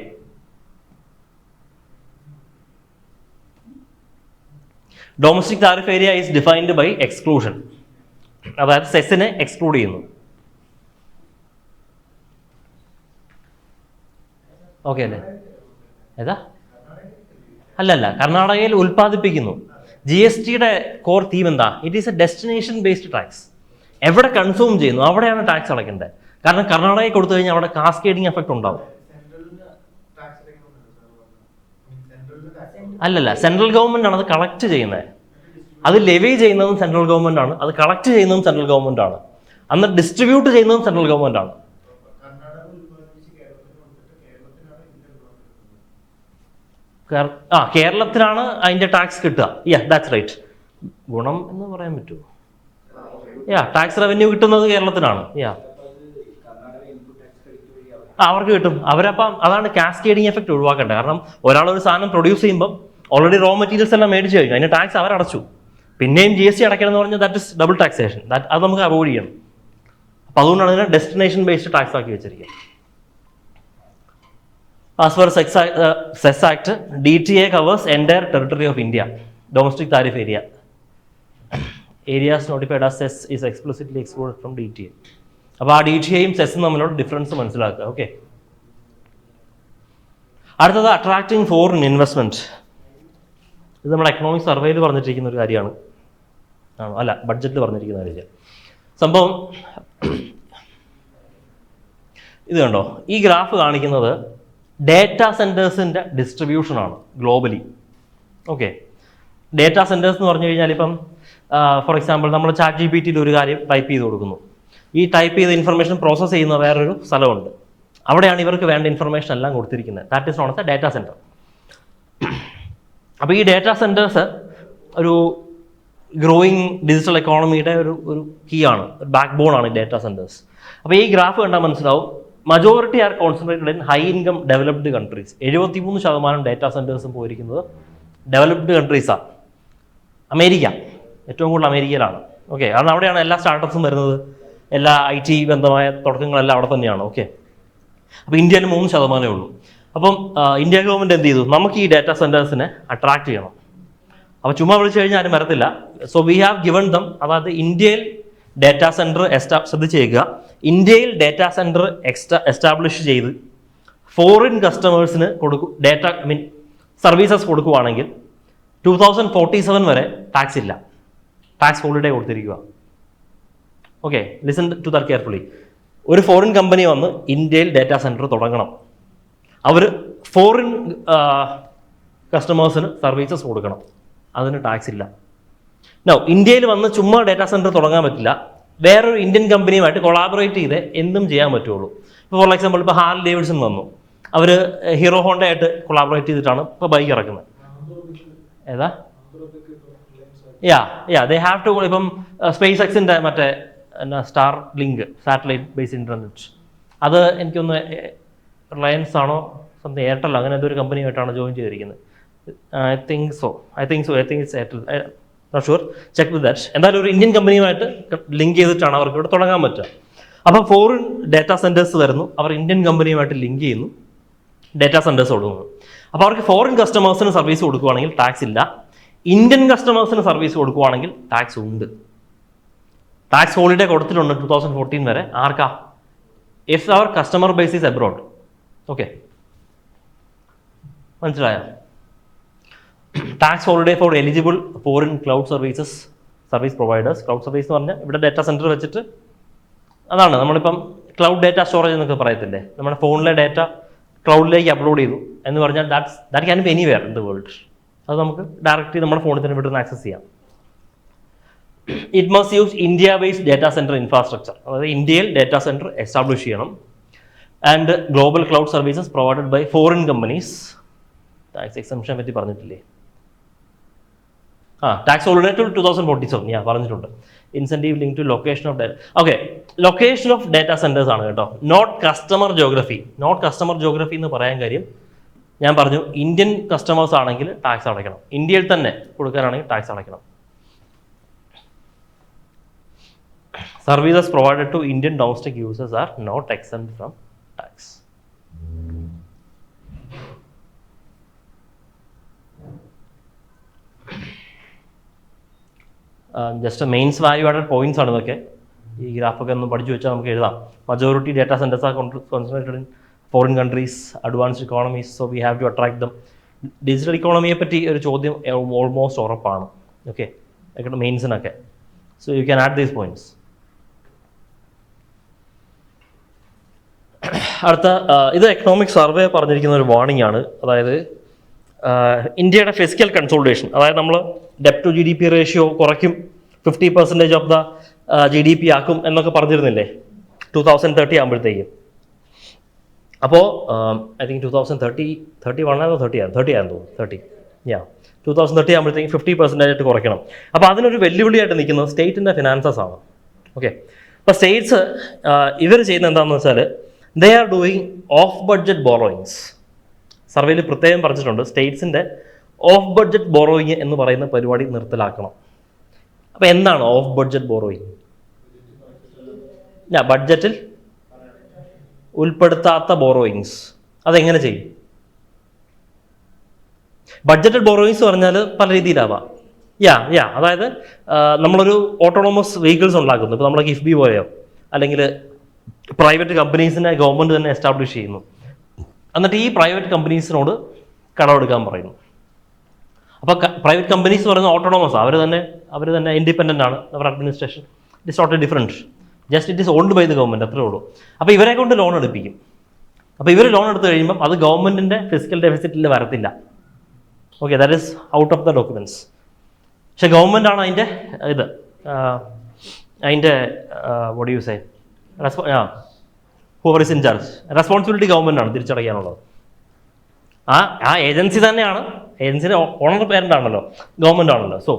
Domestic tariff area is defined by exclusion. അതായത് സെസ്സിനെ എക്സ്ക്ലൂഡ് ചെയ്യുന്നു. ഓക്കെ അല്ലേ? ഏതാ? അല്ലല്ല, കർണാടകയിൽ ഉൽപ്പാദിപ്പിക്കുന്നു. ജി എസ് ടിയുടെ കോർ തീം എന്താ? It is a destination based tax. എവിടെ കൺസ്യൂം ചെയ്യുന്നു അവിടെയാണ് ടാക്സ് അടയ്ക്കേണ്ടത്. കാരണം കർണാടകയിൽ കൊടുത്തു കഴിഞ്ഞാൽ അവിടെ കാസ്കേഡിങ് എഫക്ട് ഉണ്ടാവും. അല്ലല്ല, സെൻട്രൽ ഗവൺമെന്റ് ആണ് അത് കളക്ട് ചെയ്യുന്നത്. അത് ലെവി ചെയ്യുന്നതും സെൻട്രൽ ഗവൺമെന്റ് ആണ്, അത് കളക്ട് ചെയ്യുന്നതും സെൻട്രൽ ഗവൺമെന്റ് ആണ്, അന്ന് ഡിസ്ട്രിബ്യൂട്ട് ചെയ്യുന്നതും സെൻട്രൽ ഗവൺമെന്റ് ആണ്. കേരളത്തിനാണ് അതിന്റെ ടാക്സ് കിട്ടുക. That's right. ഗുണം എന്ന് പറയാൻ പറ്റുമോ? ടാക്സ് റവന്യൂ കിട്ടുന്നത് കേരളത്തിനാണ്. അവർക്ക് കിട്ടും. അവരപ്പം അതാണ് കാസ്കേഡിങ് എഫക്ട് ഒഴിവാക്കേണ്ടത്. കാരണം ഒരാളൊരു സാധനം പ്രൊഡ്യൂസ് ചെയ്യുമ്പോൾ ഓൾറെഡി റോ മെറ്റീരിയൽസ് എല്ലാം മേടിച്ച് കഴിഞ്ഞു, അതിന്റെ ടാക്സ് അവരടച്ചു, പിന്നെയും ജി എസ് ടി അടയ്ക്കണം എന്ന് പറഞ്ഞാൽ ദാറ്റ് ഇസ് ഡബിൾ ടാക്സേഷൻ. അത് നമുക്ക് അവോയ്ഡ് ചെയ്യണം. അപ്പം അതുകൊണ്ടാണ് ഇതിനെ ഡെസ്റ്റിനേഷൻ ബേസ്ഡ് ടാക്സ് ആക്കി വെച്ചിരിക്കുന്നത്. As per Cess Act, DTA covers entire territory of India, domestic tariff area. Areas notified as Cess is explicitly excluded from DTA. അപ്പോൾ ആ ഡി ടി എയും സെസ്സും തമ്മിലുള്ള ഡിഫറൻസ് മനസ്സിലാക്കുക. ഓക്കെ, അടുത്തത് അട്രാക്റ്റിംഗ് ഫോറിൻ ഇൻവെസ്റ്റ്മെന്റ്. ഇത് നമ്മുടെ എക്കണോമിക് സർവേയിൽ പറഞ്ഞിരിക്കുന്ന ഒരു കാര്യമാണ്. അല്ല, ബഡ്ജറ്റിൽ പറഞ്ഞിരിക്കുന്ന കാര്യം. സംഭവം ഇത് കണ്ടോ, ഈ ഗ്രാഫ് കാണിക്കുന്നത് ഡേറ്റാ സെൻറ്റേഴ്സിൻ്റെ ഡിസ്ട്രിബ്യൂഷനാണ് ഗ്ലോബലി. ഓക്കെ, ഡേറ്റാ സെൻറ്റേഴ്സ് എന്ന് പറഞ്ഞു കഴിഞ്ഞാൽ ഇപ്പം ഫോർ എക്സാമ്പിൾ നമ്മൾ ചാറ്റ് ജി പി ടിയിൽ ഒരു കാര്യം ടൈപ്പ് ചെയ്ത് കൊടുക്കുന്നു. ഈ ടൈപ്പ് ചെയ്ത ഇൻഫർമേഷൻ പ്രോസസ്സ് ചെയ്യുന്ന വേറൊരു സ്ഥലമുണ്ട്. അവിടെയാണ് ഇവർക്ക് വേണ്ട ഇൻഫർമേഷൻ എല്ലാം കൊടുത്തിരിക്കുന്നത്. That is known as A data centre. അപ്പോൾ ഈ ഡേറ്റാ സെൻറ്റേഴ്സ് ഒരു ഗ്രോയിങ് ഡിജിറ്റൽ എക്കോണമിയുടെ ഒരു കീ ആണ്, ഒരു ബാക്ക് ബോൺ ആണ് ഈ ഡേറ്റാ സെൻറ്റേഴ്സ്. അപ്പോൾ ഈ ഗ്രാഫ് കണ്ടാൽ മനസ്സിലാവും, majority are concentrated in high income developed countries. 73% data സെൻറ്റേഴ്സും പോയിരിക്കുന്നത് ഡെവലപ്ഡ് കൺട്രീസാണ്. അമേരിക്ക ഏറ്റവും കൂടുതൽ അമേരിക്കയിലാണ്. ഓക്കെ, കാരണം അവിടെയാണ് എല്ലാ സ്റ്റാർട്ടപ്സും വരുന്നത്, എല്ലാ ഐ ടി ബന്ധമായ തുടക്കങ്ങളെല്ലാം അവിടെ തന്നെയാണ്. ഓക്കെ, അപ്പോൾ ഇന്ത്യയിൽ 3% ഉള്ളൂ. അപ്പം ഇന്ത്യ ഗവൺമെൻറ് എന്ത് ചെയ്തു? നമുക്ക് ഈ ഡേറ്റാ സെൻറ്റേഴ്സിനെ അട്രാക്ട് ചെയ്യണം. അപ്പോൾ ചുമ്മാ വിളിച്ചു കഴിഞ്ഞാൽ ആരും വരത്തില്ല. So we have given them, അതായത് ഇന്ത്യയിൽ ഡേറ്റാ സെൻറ്റർ ശ്രദ്ധിച്ചേക്കുക, ഇന്ത്യയിൽ ഡേറ്റാ സെൻറ്റർ എസ്റ്റാബ്ലിഷ് ചെയ്ത് ഫോറിൻ കസ്റ്റമേഴ്സിന് ഡേറ്റ സർവീസസ് കൊടുക്കുവാണെങ്കിൽ 2047 വരെ ടാക്സ് ഇല്ല, ടാക്സ് ഹോളിഡേ കൊടുത്തിരിക്കുക. Okay, listen to that carefully. ഒരു ഫോറിൻ കമ്പനി വന്ന് ഇന്ത്യയിൽ ഡേറ്റാ സെൻറ്റർ തുടങ്ങണം, അവർ ഫോറിൻ കസ്റ്റമേഴ്സിന് സർവീസസ് കൊടുക്കണം, അതിന് ടാക്സ് ഇല്ല. നോ, ഇന്ത്യയിൽ വന്ന് ചുമ്മാ ഡേറ്റാ സെൻറ്റർ തുടങ്ങാൻ പറ്റില്ല, വേറൊരു ഇന്ത്യൻ കമ്പനിയുമായിട്ട് കൊളാബറേറ്റ് ചെയ്ത് എന്തും ചെയ്യാൻ പറ്റുള്ളൂ. ഇപ്പോൾ ഫോർ എക്സാമ്പിൾ ഇപ്പോൾ ഹാർലി ഡേവിഡ്സൺ വന്നു, അവർ ഹീറോ ഹോണ്ട ആയിട്ട് കൊളാബറേറ്റ് ചെയ്തിട്ടാണ് ഇപ്പോൾ ബൈക്ക് ഇറക്കുന്നത്. ഏതാ? They have to. ഇപ്പം സ്പേസ് എക്സിൻ്റെ മറ്റേ Starlink satellite based internet, അത് എനിക്കൊന്ന് റിലയൻസ് ആണോ സംതിങ് എയർടെൽ അങ്ങനെ എന്തൊരു കമ്പനിയുമായിട്ടാണ് ജോയിൻ ചെയ്തിരിക്കുന്നത്. I think it's Airtel, not sure, check with that. എന്തായാലും ഒരു ഇന്ത്യൻ കമ്പനിയുമായിട്ട് ലിങ്ക് ചെയ്തിട്ടാണ് അവർക്ക് ഇവിടെ തുടങ്ങാൻ പറ്റുക. അപ്പോൾ ഫോറിൻ ഡാറ്റാ സെൻറ്റേഴ്സ് വരുന്നു, അവർ ഇന്ത്യൻ കമ്പനിയുമായിട്ട് ലിങ്ക് ചെയ്യുന്നു, ഡാറ്റാ സെൻറ്റേഴ്സ് കൊടുക്കുന്നു. അപ്പോൾ അവർക്ക് ഫോറിൻ കസ്റ്റമേഴ്സിന് സർവീസ് കൊടുക്കുകയാണെങ്കിൽ ടാക്സ് ഇല്ല, ഇന്ത്യൻ കസ്റ്റമേഴ്സിന് സർവീസ് കൊടുക്കുകയാണെങ്കിൽ ടാക്സ് ഉണ്ട്. ടാക്സ് ഹോളിഡേ കൊടുത്തിട്ടുണ്ട് 2014 വരെ. ആർക്കാ? ഇഫ് അവർ customer base is abroad. Okay, മനസ്സിലായോ? Tax holiday for eligible foreign cloud service providers. Cloud service എന്ന് പറഞ്ഞാൽ ഇവിടെ ഡാറ്റാ സെൻറ്റർ വെച്ചിട്ട്, അതാണ് നമ്മളിപ്പം ക്ലൗഡ് ഡാറ്റ സ്റ്റോറേജ് എന്നൊക്കെ പറയത്തില്ലേ, നമ്മുടെ ഫോണിലെ ഡാറ്റ ക്ലൗഡിലേക്ക് അപ്ലോഡ് ചെയ്തു എന്ന് പറഞ്ഞാൽ that can be anywhere in the world. അത് നമുക്ക് ഡയറക്റ്റ്ലി നമ്മുടെ ഫോണിൽ തന്നെ വിട്ടുന്ന ആക്സസ് ചെയ്യാം. It must use India based data centre infrastructure, അതായത് ഇന്ത്യയിൽ ഡാറ്റാ സെൻറ്റർ എസ്റ്റാബ്ലിഷ് ചെയ്യണം. And global cloud services provided by foreign companies. Tax exemption പറ്റി പറഞ്ഞിട്ടില്ലേ? ടാക്സ് ഹോളിഡേ ടു 2047 ഞാൻ പറഞ്ഞിട്ടുണ്ട്. Incentive link to location of data. Okay, location of data centres ആണ് കേട്ടോ, not customer geography. Not customer geography എന്ന് പറയാൻ കാര്യം ഞാൻ പറഞ്ഞു, ഇന്ത്യൻ കസ്റ്റമേഴ്സ് ആണെങ്കിൽ ടാക്സ് അടയ്ക്കണം, ഇന്ത്യയിൽ തന്നെ കൊടുക്കാനാണെങ്കിൽ ടാക്സ് അടയ്ക്കണം. Services provided to Indian domestic users are not exempt from tax. Just mains value added points ആണ് ഇതൊക്കെ. ഈ ഗ്രാഫൊക്കെ ഒന്ന് പഠിച്ചു വെച്ചാൽ നമുക്ക് എഴുതാം. Majority data centres are concentrated in foreign countries, advanced economies, so we have to attract them. Digital ഇക്കോണമിയെ പറ്റി ഒരു ചോദ്യം ഓൾമോസ്റ്റ് ഉറപ്പാണ്. ഓക്കെ, മെയിൻസിനൊക്കെ. So you can add these points. അടുത്ത ഇത് എക്കണോമിക് സർവേ പറഞ്ഞിരിക്കുന്ന ഒരു വാർണിംഗ് ആണ്. അതായത് ഇന്ത്യയുടെ ഫിസിക്കൽ കൺസോളിഡേഷൻ, അതായത് നമ്മൾ ഡെപ്റ്റ് ടു GDP റേഷ്യോ കുറയ്ക്കും, 50% ഓഫ് ദ GDP ആക്കും എന്നൊക്കെ പറഞ്ഞിരുന്നില്ലേ 2030 ആകുമ്പോഴത്തേക്കും. അപ്പോൾ ഐ തിങ്ക് 2031 ആണോ 30 ആണെന്ന് തോന്നുന്നു, 2030 ആകുമ്പോഴത്തേക്കും 50% ആയിട്ട് കുറയ്ക്കണം. അപ്പോൾ അതിനൊരു വെല്ലുവിളിയായിട്ട് നിൽക്കുന്നത് സ്റ്റേറ്റിൻ്റെ ഫിനാൻസസ് ആണ്. ഓക്കെ, അപ്പോൾ സ്റ്റേറ്റ്സ് ഇവർ ചെയ്യുന്നത് എന്താണെന്ന് വെച്ചാൽ ദേ are doing of budget borrowings. സർവേയിൽ പ്രത്യേകം പറഞ്ഞിട്ടുണ്ട് സ്റ്റേറ്റ്സിൻ്റെ ഓഫ് ബഡ്ജറ്റ് ബോറോയിങ് എന്ന് പറയുന്ന പരിപാടി നിർത്തലാക്കണം. അപ്പോൾ എന്താണ് ഓഫ് ബഡ്ജറ്റ് ബോറോയിങ്? ബഡ്ജറ്റിൽ ഉൾപ്പെടുത്താത്ത ബോറോയിങ്സ്. അതെങ്ങനെ ചെയ്യും? ബഡ്ജറ്റഡ് ബോറോയിങ്സ് പറഞ്ഞാൽ പല രീതിയിലാവാം. അതായത് നമ്മളൊരു ഓട്ടോണോമസ് വെഹിക്കിൾസ് ഉണ്ടാക്കുന്നു, ഇപ്പോൾ നമ്മുടെ കിഫ്ബി പോലെയോ അല്ലെങ്കിൽ പ്രൈവറ്റ് കമ്പനീസിനെ ഗവൺമെൻറ് തന്നെ എസ്റ്റാബ്ലിഷ് ചെയ്യുന്നു. എന്നിട്ട് ഈ പ്രൈവറ്റ് കമ്പനീസിനോട് കടമെടുക്കാൻ പറയുന്നു. അപ്പോൾ പ്രൈവറ്റ് കമ്പനീസ് പറയുന്ന ഓട്ടോണോമസ്, അവർ തന്നെ ഇൻഡിപെൻഡൻ്റ് ആണ്. അവർ administration it is not a different, just it is owned by the government, അത്രേ ഉള്ളൂ. അപ്പോൾ ഇവരെ കൊണ്ട് ലോൺ എടുപ്പിക്കും. അപ്പോൾ ഇവർ ലോൺ എടുത്തു കഴിയുമ്പം അത് ഗവൺമെൻറ്റിൻ്റെ ഫിസിക്കൽ ഡെഫിസിറ്റിൽ വരത്തില്ല. Okay, that is out of the documents. പക്ഷേ ഗവൺമെൻറ് ആണ് അതിൻ്റെ what do you say Hoover is in charge. Responsibility government ആണ് തിരിച്ചടയ്ക്കാനുള്ളത്. ആ ഏജൻസി തന്നെയാണ്, ഏജൻസിയുടെ ഓണർ പേരൻ്റ് ആണല്ലോ, ഗവൺമെൻറ് ആണല്ലോ. സോ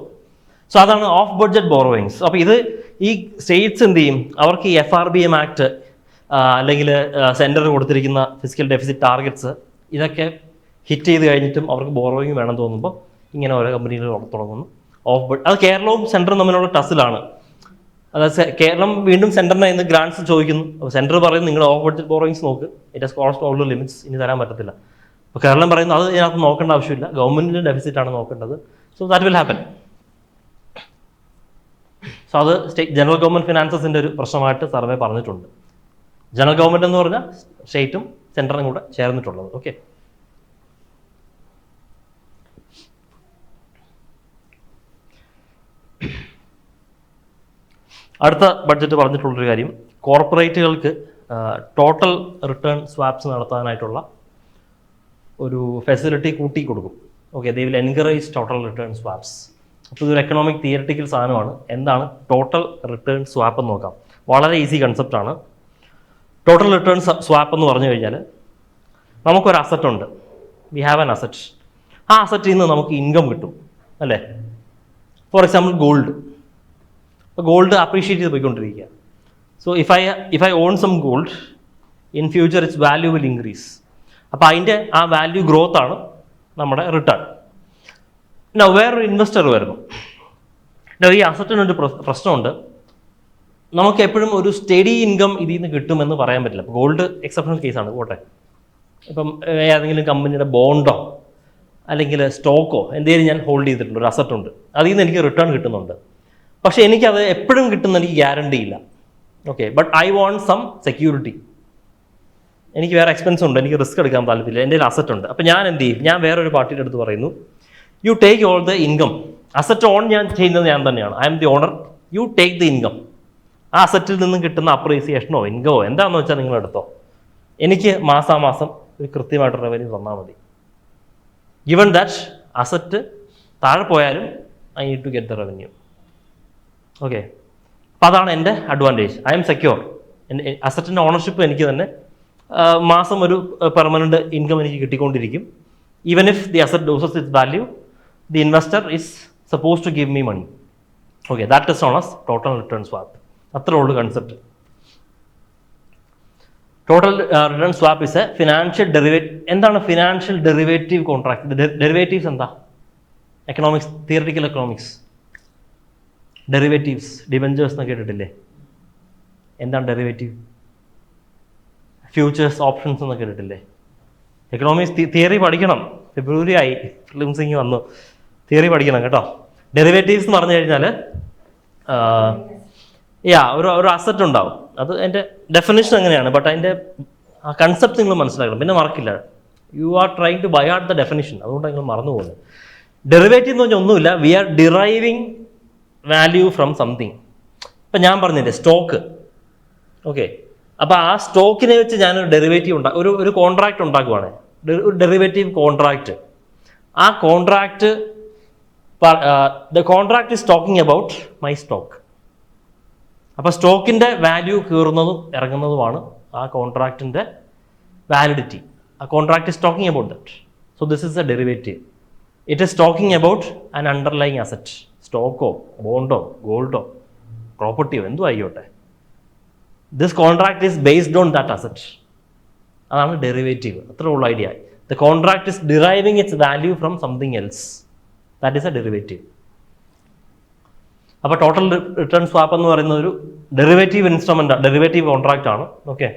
അതാണ് ഓഫ് ബഡ്ജറ്റ് ബോറോയിങ്സ്. അപ്പോൾ ഇത് ഈ സ്റ്റേറ്റ്സ് എന്ത് ചെയ്യും? അവർക്ക് ഈ FRBM ആക്ട് അല്ലെങ്കിൽ സെൻറ്റർ കൊടുത്തിരിക്കുന്ന ഫിസിക്കൽ ഡെഫിസിറ്റ് ടാർഗറ്റ്സ് ഇതൊക്കെ ഹിറ്റ് ചെയ്ത് കഴിഞ്ഞിട്ടും അവർക്ക് ബോറോയിങ് വേണം തോന്നുമ്പോൾ ഇങ്ങനെ ഓരോ കമ്പനികൾ തുടങ്ങുന്നു. അത് കേരളവും സെൻറ്ററും തമ്മിലുള്ള ടസിലാണ്. അതായത് കേരളം വീണ്ടും സെൻറ്ററിനെ ഇന്ന് ഗ്രാൻസ് ചോദിക്കുന്നു. അപ്പോൾ സെൻറ്റർ പറയുന്നു നിങ്ങൾ ഓഫ് ബഡ്ജറ്റ് ബോറോയിങ്സ് നോക്ക്, it has crossed all limits, ഇനി തരാൻ പറ്റത്തില്ല. അപ്പോൾ കേരളം പറയുന്നു അത് ഇതിനകത്ത് നോക്കേണ്ട ആവശ്യമില്ല, ഗവൺമെൻറ്റിൻ്റെ ഡെഫിസിറ്റ് ആണ് നോക്കേണ്ടത്. So that will happen. So അത് ജനറൽ ഗവൺമെൻറ് ഫിനാൻസസിൻ്റെ ഒരു പ്രശ്നമായിട്ട് സർവേ പറഞ്ഞിട്ടുണ്ട്. ജനറൽ ഗവൺമെൻറ് എന്ന് പറഞ്ഞാൽ സ്റ്റേറ്റും സെൻറ്ററും കൂടെ ചേർന്നിട്ടുള്ളത്. ഓക്കെ, അടുത്ത ബഡ്ജറ്റ് പറഞ്ഞിട്ടുള്ളൊരു കാര്യം, കോർപ്പറേറ്റുകൾക്ക് ടോട്ടൽ റിട്ടേൺ സ്വാപ്സ് നടത്താനായിട്ടുള്ള ഒരു ഫെസിലിറ്റി കൂട്ടി കൊടുക്കും. Okay, they will encourage total return swaps. അപ്പോൾ ഇതൊരു എക്കണോമിക് തിയററ്റിക്കൽ സാധനമാണ്. എന്താണ് ടോട്ടൽ റിട്ടേൺ സ്വാപ്പ് എന്ന് നോക്കാം. വളരെ ഈസി കൺസെപ്റ്റാണ്. ടോട്ടൽ റിട്ടേൺ സ്വാപ്പ് എന്ന് പറഞ്ഞു കഴിഞ്ഞാൽ നമുക്കൊരു അസറ്റ് ഉണ്ട്, വി ഹാവ് ആൻ അസറ്റ്. ആ അസറ്റിൽ നിന്ന് നമുക്ക് ഇൻകം കിട്ടും അല്ലേ. For example gold. അപ്പോൾ ഗോൾഡ് അപ്രീഷിയേറ്റ് ചെയ്ത് പോയിക്കൊണ്ടിരിക്കുക. So if I own some gold, in future its value will increase. അപ്പോൾ അതിൻ്റെ ആ വാല്യൂ ഗ്രോത്ത് ആണ് നമ്മുടെ റിട്ടേൺ. വേറൊരു ഇൻവെസ്റ്റർ വരുന്നു. ഈ അസറ്റിനൊരു പ്രശ്നമുണ്ട്. നമുക്ക് എപ്പോഴും ഒരു സ്റ്റഡി ഇൻകം ഇതിൽ നിന്ന് കിട്ടുമെന്ന് പറയാൻ പറ്റില്ല. ഗോൾഡ് എക്സെപ്ഷണൽ കേസാണ്, പോട്ടെ. ഇപ്പം ഏതെങ്കിലും കമ്പനിയുടെ ബോണ്ടോ അല്ലെങ്കിൽ സ്റ്റോക്കോ എന്തെങ്കിലും ഞാൻ ഹോൾഡ് ചെയ്തിട്ടുണ്ട്, ഒരു അസറ്റ് ഉണ്ട്, അതിൽ നിന്ന് എനിക്ക് റിട്ടേൺ കിട്ടുന്നുണ്ട്. പക്ഷേ എനിക്കത് എപ്പോഴും കിട്ടുന്ന എനിക്ക് ഗ്യാരണ്ടി ഇല്ല. Okay, but I want some security. എനിക്ക് വേറെ എക്സ്പെൻസ് ഉണ്ട്, എനിക്ക് റിസ്ക് എടുക്കാൻ താല്പര്യമില്ല, എൻ്റെ ഒരു അസറ്റ് ഉണ്ട്. അപ്പോൾ ഞാൻ എന്ത് ചെയ്യും, ഞാൻ വേറൊരു പാർട്ടിയുടെ അടുത്ത് പറയുന്നു, you take all the income. Asset own ഞാൻ ചെയ്യുന്നത് ഞാൻ തന്നെയാണ്, I'm the owner, you take the income. ആ അസറ്റിൽ നിന്നും കിട്ടുന്ന അപ്രീസിയേഷനോ ഇൻകമോ എന്താണെന്ന് വെച്ചാൽ നിങ്ങൾ എടുത്തോ, എനിക്ക് മാസാമാസം ഒരു കൃത്യമായിട്ട് റവന്യൂ തന്നാൽ മതി. ഗിവൺ ദാറ്റ് അസറ്റ് താഴെ പോയാലും I need to get the revenue. Okay, അപ്പോൾ അതാണ് എൻ്റെ അഡ്വാൻറ്റേജ്. I M secure. എൻ്റെ അസറ്റിൻ്റെ ഓണർഷിപ്പ് എനിക്ക് തന്നെ മാസം ഒരു പെർമനൻറ്റ് ഇൻകം എനിക്ക് കിട്ടിക്കൊണ്ടിരിക്കും. Even if the asset loses its value, the investor is suppose to give me money. Okay, that is known as total return swap. അത്രേ ഉള്ളൂ concept. Total return swap is a financial derivative. എന്താണ് financial derivative contract? Derivatives എന്താ? Economics, theoretical economics. Derivatives, debentures എന്ന് കേട്ടിട്ടില്ലേ? എന്താണ് derivative? Futures, options എന്ന് കേട്ടിട്ടില്ലേ? Economics theory പഠിക്കണം. ഫെബ്രുവരി ആയി, ഫിലിംസിങ് വന്നു, തിയറി പഠിക്കണം കേട്ടോ. ഡെറിവേറ്റീവ്സ് എന്ന് പറഞ്ഞു കഴിഞ്ഞാൽ ഒരു അസറ്റ് ഉണ്ടാവും, അത് എൻ്റെ ഡെഫിനേഷൻ എങ്ങനെയാണ്, ബട്ട് അതിൻ്റെ ആ കൺസെപ്റ്റ് നിങ്ങൾ മനസ്സിലാക്കണം, പിന്നെ മറക്കില്ല. You are trying to by heart the definition, അതുകൊണ്ട് നിങ്ങൾ മറന്നു പോകുന്നത്. ഡെറിവേറ്റീവ് എന്ന് പറഞ്ഞാൽ ഒന്നുമില്ല, we are deriving value from something. ഇപ്പം ഞാൻ പറഞ്ഞില്ലേ സ്റ്റോക്ക്, ഓക്കെ, അപ്പോൾ ആ സ്റ്റോക്കിനെ വെച്ച് ഞാനൊരു ഡെറിവേറ്റീവ് ഒരു കോൺട്രാക്റ്റ് ഉണ്ടാക്കുവാണ്, ഒരു ഡെറിവേറ്റീവ് കോൺട്രാക്റ്റ്. ആ contract, the contract is talking about my stock. അപ്പോൾ സ്റ്റോക്കിൻ്റെ വാല്യൂ കയറുന്നതും ഇറങ്ങുന്നതുമാണ് ആ കോൺട്രാക്റ്റിൻ്റെ വാലിഡിറ്റി. ആ contract is talking about that. So this is a derivative. It is talking about an underlying asset. സ്റ്റോക്കോ ബോണ്ടോ ഗോൾഡോ പ്രോപ്പർട്ടിയോ എന്തോ ആയിക്കോട്ടെ, this contract is based on that asset. അതാണ് ഡെറിവേറ്റീവ്. അത്രേ ഉള്ള idea. The contract is deriving its value from something else. That is a derivative. അപ്പോൾ ടോട്ടൽ റിട്ടേൺ സ്വാപ്പ് എന്ന് പറയുന്ന ഒരു ഡെറിവേറ്റീവ് ഇൻസ്ട്രുമെൻ്റ്, ഡെറിവേറ്റീവ് കോൺട്രാക്റ്റ് ആണ്. Okay,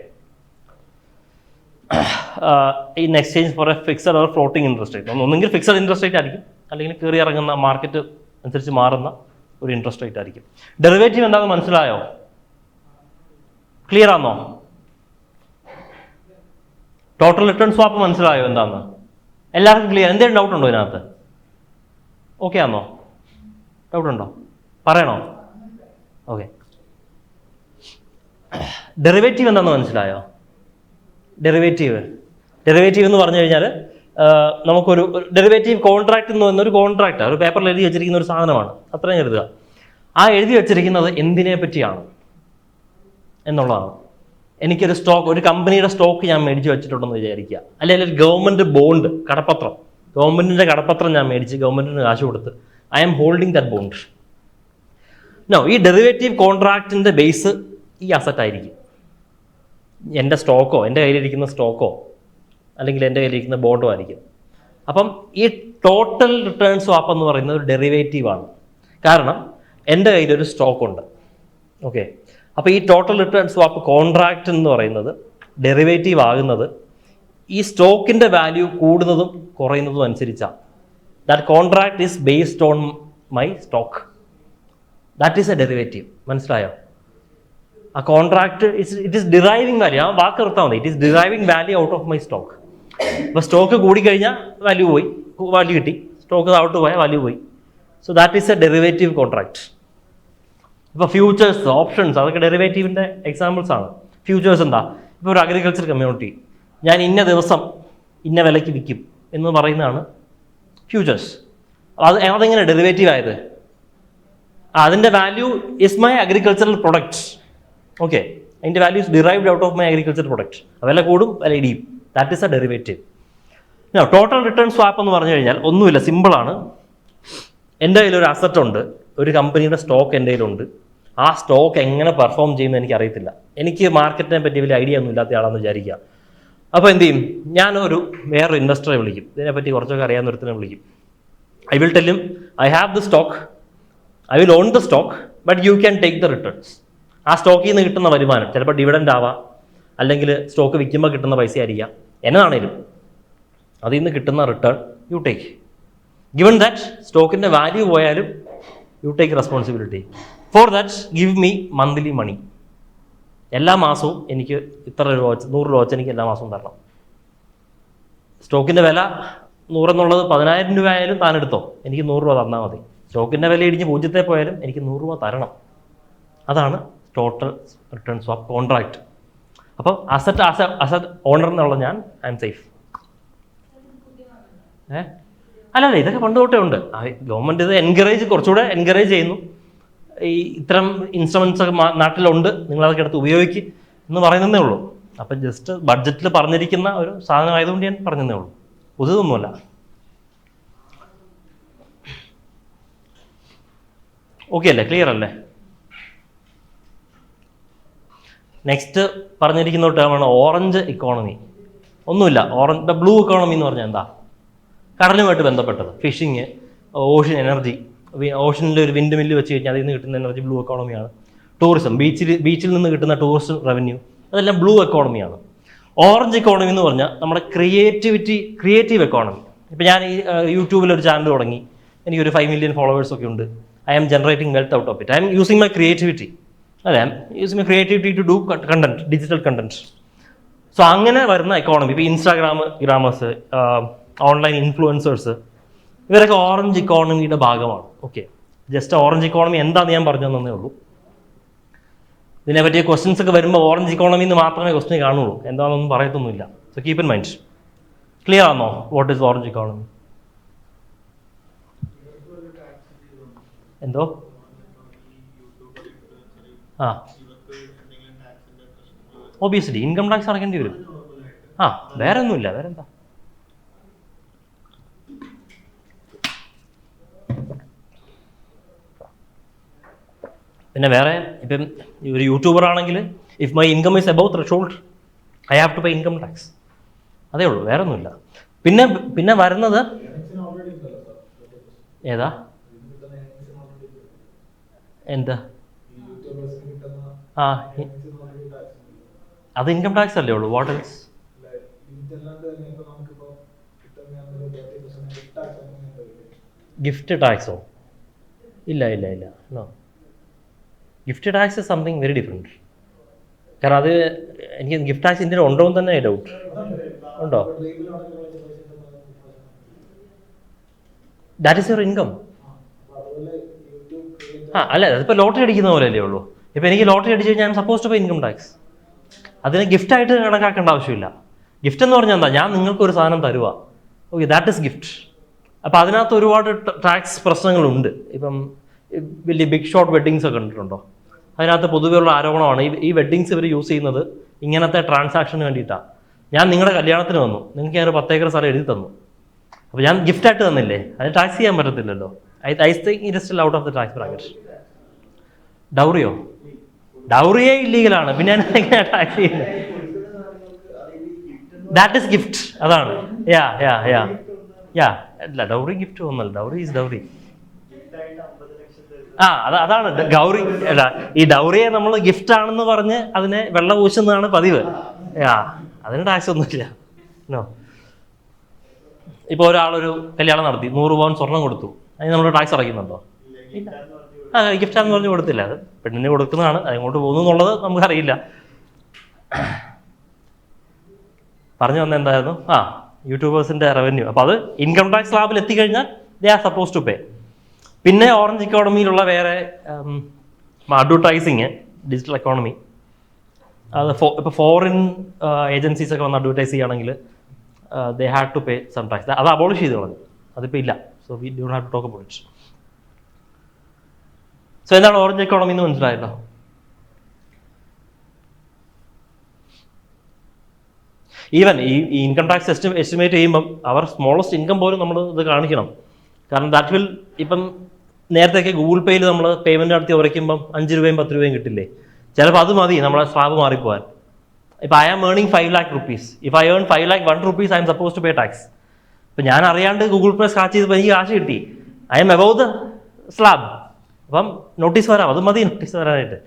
in exchange four A fixed or floating interest rate. ഒന്നെങ്കിൽ fixed interest rate ആയിരിക്കും, അല്ലെങ്കിൽ കയറി ഇറങ്ങുന്ന മാർക്കറ്റ് അനുസരിച്ച് മാറുന്ന ഒരു ഇൻട്രസ്റ്റ് റേറ്റ് ആയിരിക്കും. ഡെറിവേറ്റീവ് എന്താണെന്ന് മനസ്സിലായോ? ക്ലിയർ ആണോ? ടോട്ടൽ റിട്ടേൺ സ്വാപ്പ് മനസ്സിലായോ എന്താണെന്ന്? എല്ലാവർക്കും ക്ലിയർ? എന്തെങ്കിലും ഡൗട്ട് ഉണ്ടോ ഇതിനകത്ത്? ഓക്കെ ആണോ? ഡൗട്ട് ഉണ്ടോ? പറയണോ? ഓക്കെ, ഡെറിവേറ്റീവ് എന്താണെന്ന് മനസ്സിലായോ? ഡെറിവേറ്റീവ് എന്ന് പറഞ്ഞു കഴിഞ്ഞാൽ നമുക്കൊരു ഡെറിവേറ്റീവ് കോൺട്രാക്ട് എന്ന് പറയുന്ന ഒരു കോൺട്രാക്റ്റ്, ഒരു പേപ്പറിൽ എഴുതി വെച്ചിരിക്കുന്ന ഒരു സാധനമാണ്, അത്രയും എഴുതുക. ആ എഴുതി വെച്ചിരിക്കുന്നത് എന്തിനെ പറ്റിയാണ് എന്നുള്ളതാണ്. എനിക്കൊരു സ്റ്റോക്ക്, ഒരു കമ്പനിയുടെ സ്റ്റോക്ക് ഞാൻ മേടിച്ച് വെച്ചിട്ടുണ്ടെന്ന് വിചാരിക്കുക, അല്ലെങ്കിൽ ഒരു ഗവൺമെൻറ് ബോണ്ട്, കടപ്പത്രം, ഗവൺമെൻറ്റിൻ്റെ കടപ്പത്രം ഞാൻ മേടിച്ച് ഗവൺമെൻറ്റിന് കാശ് കൊടുത്ത് I am holding that bond. No, ഈ ഡെറിവേറ്റീവ് കോൺട്രാക്റ്റിൻ്റെ ബേസ് ഈ അസറ്റ് ആയിരിക്കും. എൻ്റെ സ്റ്റോക്കോ, എൻ്റെ കയ്യിലിരിക്കുന്ന സ്റ്റോക്കോ അല്ലെങ്കിൽ എൻ്റെ കയ്യിലിരിക്കുന്ന ബോണ്ടോ ആയിരിക്കും. അപ്പം ഈ ടോട്ടൽ റിട്ടേൺ സ്വാപ്പ് എന്ന് പറയുന്നത് ഒരു ഡെറിവേറ്റീവാണ്. കാരണം എൻ്റെ കയ്യിലൊരു സ്റ്റോക്കുണ്ട്. ഓക്കെ, അപ്പോൾ ഈ ടോട്ടൽ റിട്ടേൺ സ്വാപ്പ് കോൺട്രാക്റ്റ് എന്ന് പറയുന്നത് ഡെറിവേറ്റീവ് ആകുന്നത് ഈ സ്റ്റോക്കിൻ്റെ വാല്യൂ കൂടുന്നതും കുറയുന്നതും അനുസരിച്ചാണ്. That contract is based on my stock. That is a derivative. മനസ്സിലായോ? ആ contract it is deriving value. ആ വാക്ക് നിർത്താൻ മതി. It is deriving value out of my stock. അപ്പോൾ സ്റ്റോക്ക് കൂടിക്കഴിഞ്ഞാൽ വാല്യൂ പോയി, വാല്യൂ കിട്ടി. സ്റ്റോക്ക് താഴോട്ട് പോയാൽ വാല്യൂ പോയി. So that is a derivative contract. ഇപ്പോൾ ഫ്യൂച്ചേഴ്സ്, ഓപ്ഷൻസ്, അതൊക്കെ ഡെറിവേറ്റീവിൻ്റെ എക്സാമ്പിൾസ് ആണ്. ഫ്യൂച്ചേഴ്സ് എന്താ? ഇപ്പോൾ ഒരു അഗ്രികൾച്ചർ കമ്മ്യൂണിറ്റി, ഞാൻ ഇന്ന ദിവസം ഇന്ന വിലയ്ക്ക് വിൽക്കും എന്ന് പറയുന്നതാണ് ഫ്യൂച്ചേഴ്സ്. അതെങ്ങനെ ഡെറിവേറ്റീവ് ആയത്? അതിൻ്റെ value is my agricultural product. Okay, അതിൻ്റെ value is derived out of my agricultural product. വില കൂടും, വില ഇടിയും. That is a derivative. Total return swap എന്ന് പറഞ്ഞു കഴിഞ്ഞാൽ ഒന്നുമില്ല, സിമ്പിളാണ്. എൻ്റെ കയ്യിലൊരു അസറ്റ് ഉണ്ട്, ഒരു കമ്പനിയുടെ സ്റ്റോക്ക് എൻ്റെ കയ്യിലുണ്ട്. ആ സ്റ്റോക്ക് എങ്ങനെ പെർഫോം ചെയ്യുമെന്ന് എനിക്കറിയത്തില്ല. എനിക്ക് മാർക്കറ്റിനെ പറ്റി വലിയ ഐഡിയ ഒന്നും ഇല്ലാത്ത ആളാണെന്ന് വിചാരിക്കുക. അപ്പോൾ എന്ത് ചെയ്യും? ഞാനൊരു വേറൊരു ഇൻവെസ്റ്ററെ വിളിക്കും, ഇതിനെപ്പറ്റി കുറച്ചൊക്കെ അറിയാവുന്ന ഒരുത്തിനെ വിളിക്കും. I will tell him, I have the stock, I will on the stock, but you can take the returns. ആ സ്റ്റോക്കിൽ നിന്ന് കിട്ടുന്ന വരുമാനം ചിലപ്പോൾ ഡിവിഡൻഡ് ആവാം, അല്ലെങ്കിൽ സ്റ്റോക്ക് വിൽക്കുമ്പോൾ കിട്ടുന്ന പൈസ ആയിരിക്കാം, എന്നതാണേലും അതിൽ നിന്ന് കിട്ടുന്ന return you take. Given that സ്റ്റോക്കിൻ്റെ വാല്യൂ പോയാലും you take responsibility. For that give me monthly money. എല്ലാ മാസവും എനിക്ക് ഇത്ര രൂപ വെച്ച് 100 രൂപ വെച്ച് എനിക്ക് എല്ലാ മാസവും തരണം. സ്റ്റോക്കിൻ്റെ വില 100 എന്നുള്ളത് 10,000 രൂപ ആയാലും താനെടുത്തോ, എനിക്ക് 100 രൂപ തന്നാൽ മതി. സ്റ്റോക്കിൻ്റെ വില ഇടിഞ്ഞ് 0 പോയാലും എനിക്ക് 100 രൂപ തരണം. അതാണ് ടോട്ടൽ റിട്ടേൺ സ്വാപ്പ് കോൺട്രാക്റ്റ്. അപ്പോൾ അസറ്റ് ഓണർ എന്നുള്ള ഞാൻ ഐ എം സേഫ്. അല്ലല്ല, ഇതൊക്കെ പണ്ട് തൊട്ടേ ഉണ്ട്. ഗവൺമെൻറ് ഇത് കുറച്ചുകൂടെ എൻകറേജ് ചെയ്യുന്നു. ഈ ഇത്തരം ഇൻസ്ട്രുമെൻറ്റ്സ് ഒക്കെ നാട്ടിലുണ്ട്, നിങ്ങളതൊക്കെ എടുത്ത് ഉപയോഗിക്കുക എന്ന് പറയുന്നതേ ഉള്ളൂ. അപ്പം ജസ്റ്റ് ബഡ്ജറ്റിൽ പറഞ്ഞിരിക്കുന്ന ഒരു സാധനമായതുകൊണ്ട് ഞാൻ പറഞ്ഞതേ ഉള്ളൂ, പുതുതൊന്നുമല്ല. ഓക്കെ അല്ലേ, ക്ലിയർ അല്ലേ? നെക്സ്റ്റ് പറഞ്ഞിരിക്കുന്ന ടേമാണ് ഓറഞ്ച് ഇക്കോണമി. ഒന്നുമില്ല, ബ്ലൂ ഇക്കോണമി എന്ന് പറഞ്ഞാൽ എന്താ? കടലുമായിട്ട് ബന്ധപ്പെട്ടത്, ഫിഷിങ്, ഓഷ്യൻ എനർജി. ഓഷ്യനിൽ ഒരു വിൻഡ് മില്ല് വെച്ച് കഴിഞ്ഞാൽ അതിൽ നിന്ന് കിട്ടുന്ന എനർജി ബ്ലൂ എക്കോണമിയാണ്. ടൂറിസം, ബീച്ചിൽ നിന്ന് കിട്ടുന്ന ടൂറിസ്റ്റ് റവന്യൂ, അതെല്ലാം ബ്ലൂ എക്കോണമിയാണ്. ഓറഞ്ച് ഇക്കോണമി എന്ന് പറഞ്ഞാൽ നമ്മുടെ ക്രിയേറ്റീവ് എക്കോണമി. ഇപ്പം ഞാൻ ഈ യൂട്യൂബിലൊരു ചാനൽ തുടങ്ങി, എനിക്കൊരു 5 മില്യൺ ഫോളോവേഴ്സൊക്കെ ഉണ്ട്. I am generating wealth out of it. I'm using my creativity. അതെ, I'm using my creativity to do content, digital content. So അങ്ങനെ വരുന്ന എക്കോണമി, ഇപ്പോൾ ഇൻസ്റ്റാഗ്രാമേഴ്സ്, ഓൺലൈൻ ഇൻഫ്ലുവൻസേഴ്സ്, ഇവരൊക്കെ ഓറഞ്ച് ഇക്കോണമിയുടെ ഭാഗമാണ്. ഓക്കെ, ജസ്റ്റ് ഓറഞ്ച് ഇക്കോണമി എന്താണെന്ന് ഞാൻ പറഞ്ഞു തന്നേ ഉള്ളൂ. ഇതിനെ പറ്റിയ ക്വസ്റ്റ്യൻസ് ഒക്കെ വരുമ്പോൾ ഓറഞ്ച് ഇക്കോണമി എന്ന് മാത്രമേ ക്വസ്റ്റ്യൻ കാണുള്ളൂ, എന്താണെന്നൊന്നും പറയത്തൊന്നുമില്ല. So keep in mind. Clear ആണോ വാട്ട് ഈസ് ഓറഞ്ച് ഇക്കോണമി? എന്തോ ഒബിയസ്ലി ഇൻകം ടാക്സ് അടക്കേണ്ടി വരും. വേറെ ഒന്നുമില്ല, വേറെന്താ? പിന്നെ വേറെ ഇപ്പം ഒരു യൂട്യൂബർ ആണെങ്കിൽ if my income is above threshold I have to pay income tax. അതേ ഉള്ളൂ, വേറെ ഒന്നുമില്ല. പിന്നെ വരുന്നത് ഏതാ? എന്താ? അത് ഇൻകം ടാക്സ് അല്ലേ ഉള്ളൂ. What else? ഗിഫ്റ്റ് ടാക്സോ? ഇല്ല no. Gift tax is something very different. കാരണം അത് എനിക്ക് ഗിഫ്റ്റ് ടാക്സ് ഇന്ത്യയിൽ ഉണ്ടോ എന്ന് തന്നെ ഡൗട്ട്. ഉണ്ടോ? That is your income. അല്ല, അതിപ്പോൾ ലോട്ടറി അടിക്കുന്ന പോലെ അല്ലേ ഉള്ളൂ. ഇപ്പോൾ എനിക്ക് ലോട്ടറി അടിച്ച് കഴിഞ്ഞാൽ suppose to pay income tax. അതിനെ ഗിഫ്റ്റായിട്ട് കണക്കാക്കേണ്ട ആവശ്യമില്ല. ഗിഫ്റ്റ് എന്ന് പറഞ്ഞാൽ എന്താ? ഞാൻ നിങ്ങൾക്കൊരു സാധനം തരുക, ഓക്കെ, ദാറ്റ് ഈസ് ഗിഫ്റ്റ്. അപ്പോൾ അതിനകത്ത് ഒരുപാട് ടാക്സ് പ്രശ്നങ്ങളുണ്ട്. ഇപ്പം വലിയ ബിഗ് ഷോട്ട് വെഡ്ഡിങ്സ് ഒക്കെ കണ്ടിട്ടുണ്ടോ? അതിനകത്ത് പൊതുവെയുള്ള ആരോപണമാണ് ഈ വെഡ്ഡിങ്സ് ഇവർ യൂസ് ചെയ്യുന്നത് ഇങ്ങനത്തെ ട്രാൻസാക്ഷന് വേണ്ടിയിട്ടാണ്. ഞാൻ നിങ്ങളുടെ കല്യാണത്തിന് വന്നു, നിങ്ങൾക്ക് ഞാനൊരു 10 ഏക്കർ സ്ഥലം എഴുതി തന്നു, അപ്പോൾ ഞാൻ ഗിഫ്റ്റായിട്ട് തന്നില്ലേ, അത് ടാക്സ് ചെയ്യാൻ പറ്റത്തില്ലല്ലോ. I think it is still out of the tax bracket. ഡൗറിയേ ഇല്ലീഗലാണ്, പിന്നെ ഞാൻ എങ്ങനെയാണ് ടാക്സ് ചെയ്യുന്നത്? That is gift. അതാണ് അല്ല, ഡൗറി ഗിഫ്റ്റ് ഒന്നല്ല, ഡൗറി ഈസ് ഡൗറി. അതാണ് ഗൗറി. അല്ല, ഈ ഡൗറിയെ നമ്മൾ ഗിഫ്റ്റ് ആണെന്ന് പറഞ്ഞ് അതിനെ വെള്ള പൂശുന്നതാണ് പതിവ്. അതിന് ടാക്സ് ഒന്നുമില്ല. നോ. ഇപ്പോൾ ഒരാളൊരു കല്യാണം നടത്തി, 100 പവൻ സ്വർണം കൊടുത്തു, അതിന് നമ്മൾ ടാക്സ് അടയ്ക്കുന്നുണ്ടോ? ഇല്ല. ഗിഫ്റ്റാന്ന് പറഞ്ഞ് കൊടുത്തില്ല, അത് പെണ്ണിന് കൊടുക്കുന്നതാണ്. അതെങ്ങോട്ട് പോകുന്നു എന്നുള്ളത് നമുക്കറിയില്ല. പറഞ്ഞു വന്ന എന്തായിരുന്നു? യൂട്യൂബേഴ്സിൻ്റെ റവന്യൂ. അപ്പോൾ അത് ഇൻകം ടാക്സ് സ്ലാബിൽ എത്തിക്കഴിഞ്ഞാൽ they are suppose to pay. പിന്നെ ഓറഞ്ച് ഇക്കോണമിയിലുള്ള വേറെ അഡ്വർടൈസിങ്, ഡിജിറ്റൽ എക്കോണമി, അത് ഇപ്പോൾ ഫോറിൻ ഏജൻസീസ് ഒക്കെ വന്ന് അഡ്വർടൈസ് ചെയ്യുകയാണെങ്കിൽ they had to pay some tax. അത് അബോളിഷ് ചെയ്ത് കളഞ്ഞു, അതിപ്പോൾ ഇല്ല. So we don't have to talk about it. So എന്താണ് ഓറഞ്ച് എക്കോണമി എന്ന് മനസ്സിലായല്ലോ? ഈവൻ ഈ ഇൻകം ടാക്സ് എസ്റ്റിമേറ്റ് ചെയ്യുമ്പം അവർ സ്മോളസ്റ്റ് ഇൻകം പോലും നമ്മൾ ഇത് കാണിക്കണം. കാരണം ദാറ്റ് വിൽ, ഇപ്പം നേരത്തെയൊക്കെ ഗൂഗിൾ പേയിൽ നമ്മൾ പേയ്മെൻറ്റ് നടത്തി ഉറയ്ക്കുമ്പം 5 രൂപയും 10 രൂപയും കിട്ടില്ലേ? ചിലപ്പോൾ അത് മതി നമ്മളെ സ്ലാബ് മാറിപ്പോവാൻ. ഇപ്പോൾ I am earning 5 lakh rupees. If I earn 5 lakh 1 rupees I'm suppose to pay tax. ഇപ്പം ഞാൻ അറിയാണ്ട് ഗൂഗിൾ പേ സ്ക്രാച്ച് ചെയ്തപ്പോൾ എനിക്ക് കാശ് കിട്ടി, I M above the slab. അപ്പം നോട്ടീസ് വരാം, അത് മതി നോട്ടീസ് വരാനായിട്ട്.